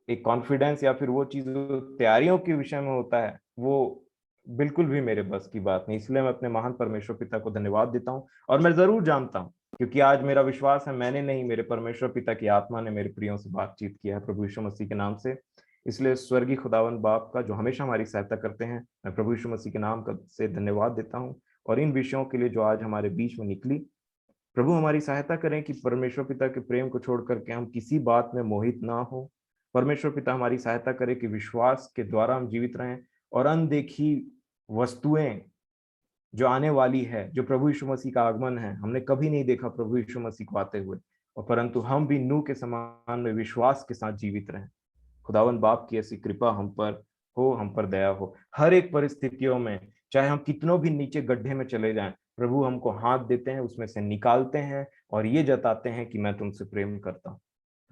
एक कॉन्फिडेंस, या फिर वो चीज तैयारियों के विषय में होता है, वो बिल्कुल भी मेरे बस की बात नहीं। इसलिए मैं अपने महान परमेश्वर पिता को धन्यवाद देता हूँ। और मैं जरूर जानता हूँ, क्योंकि आज मेरा विश्वास है मैंने नहीं, मेरे परमेश्वर पिता की आत्मा ने मेरे प्रियों से बातचीत किया है प्रभु यीशु मसीह के नाम से। इसलिए स्वर्गीय खुदावन बाप का, जो हमेशा हमारी सहायता करते हैं, मैं प्रभु यीशु मसीह के नाम से धन्यवाद देता हूँ। और इन विषयों के लिए जो आज हमारे बीच में निकली, प्रभु हमारी सहायता करें कि परमेश्वर पिता के प्रेम को छोड़ करके हम किसी बात में मोहित ना हो, परमेश्वर पिता हमारी सहायता करे कि विश्वास के द्वारा हम जीवित रहें और अनदेखी वस्तुएं जो आने वाली है, जो प्रभु यीशु मसीह का आगमन है, हमने कभी नहीं देखा प्रभु यीशु मसीह को आते हुए, और परंतु हम भी नूह के समान में विश्वास के साथ जीवित रहें। खुदावन बाप की ऐसी कृपा हम पर हो, हम पर दया हो। हर एक परिस्थितियों में, चाहे हम कितनों भी नीचे गड्ढे में चले जाएं, प्रभु हमको हाथ देते हैं, उसमें से निकालते हैं और ये जताते हैं कि मैं तुमसे प्रेम करता हूं।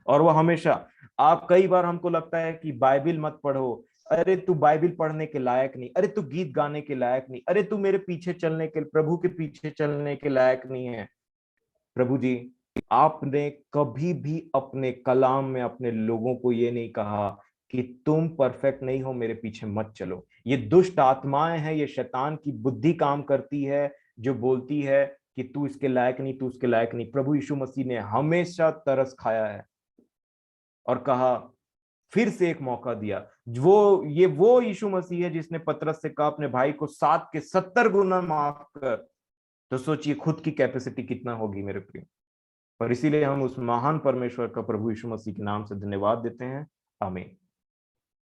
और वो हमेशा, आप कई बार हमको लगता है कि बाइबिल मत पढ़ो, अरे तू बाइबिल पढ़ने के लायक नहीं, अरे तू गीत गाने के लायक नहीं, अरे तू मेरे पीछे चलने के, प्रभु के पीछे चलने के लायक नहीं है। प्रभु जी, आपने कभी भी अपने कलाम में अपने लोगों को ये नहीं कहा कि तुम परफेक्ट नहीं हो, मेरे पीछे मत चलो। ये दुष्ट आत्माएं हैं, ये शैतान की बुद्धि काम करती है जो बोलती है कि तू इसके लायक नहीं, तू उसके लायक नहीं। प्रभु यीशु मसीह ने हमेशा तरस खाया है और कहा, फिर से एक मौका दिया। वो यीशु मसीह है जिसने पतरस से कहा अपने भाई को 7 के 70 गुना माफ कर। तो सोचिए खुद की कैपेसिटी कितना होगी मेरे प्रिय। और इसीलिए हम उस महान परमेश्वर का प्रभु यीशु मसीह के नाम से धन्यवाद देते हैं। आमीन।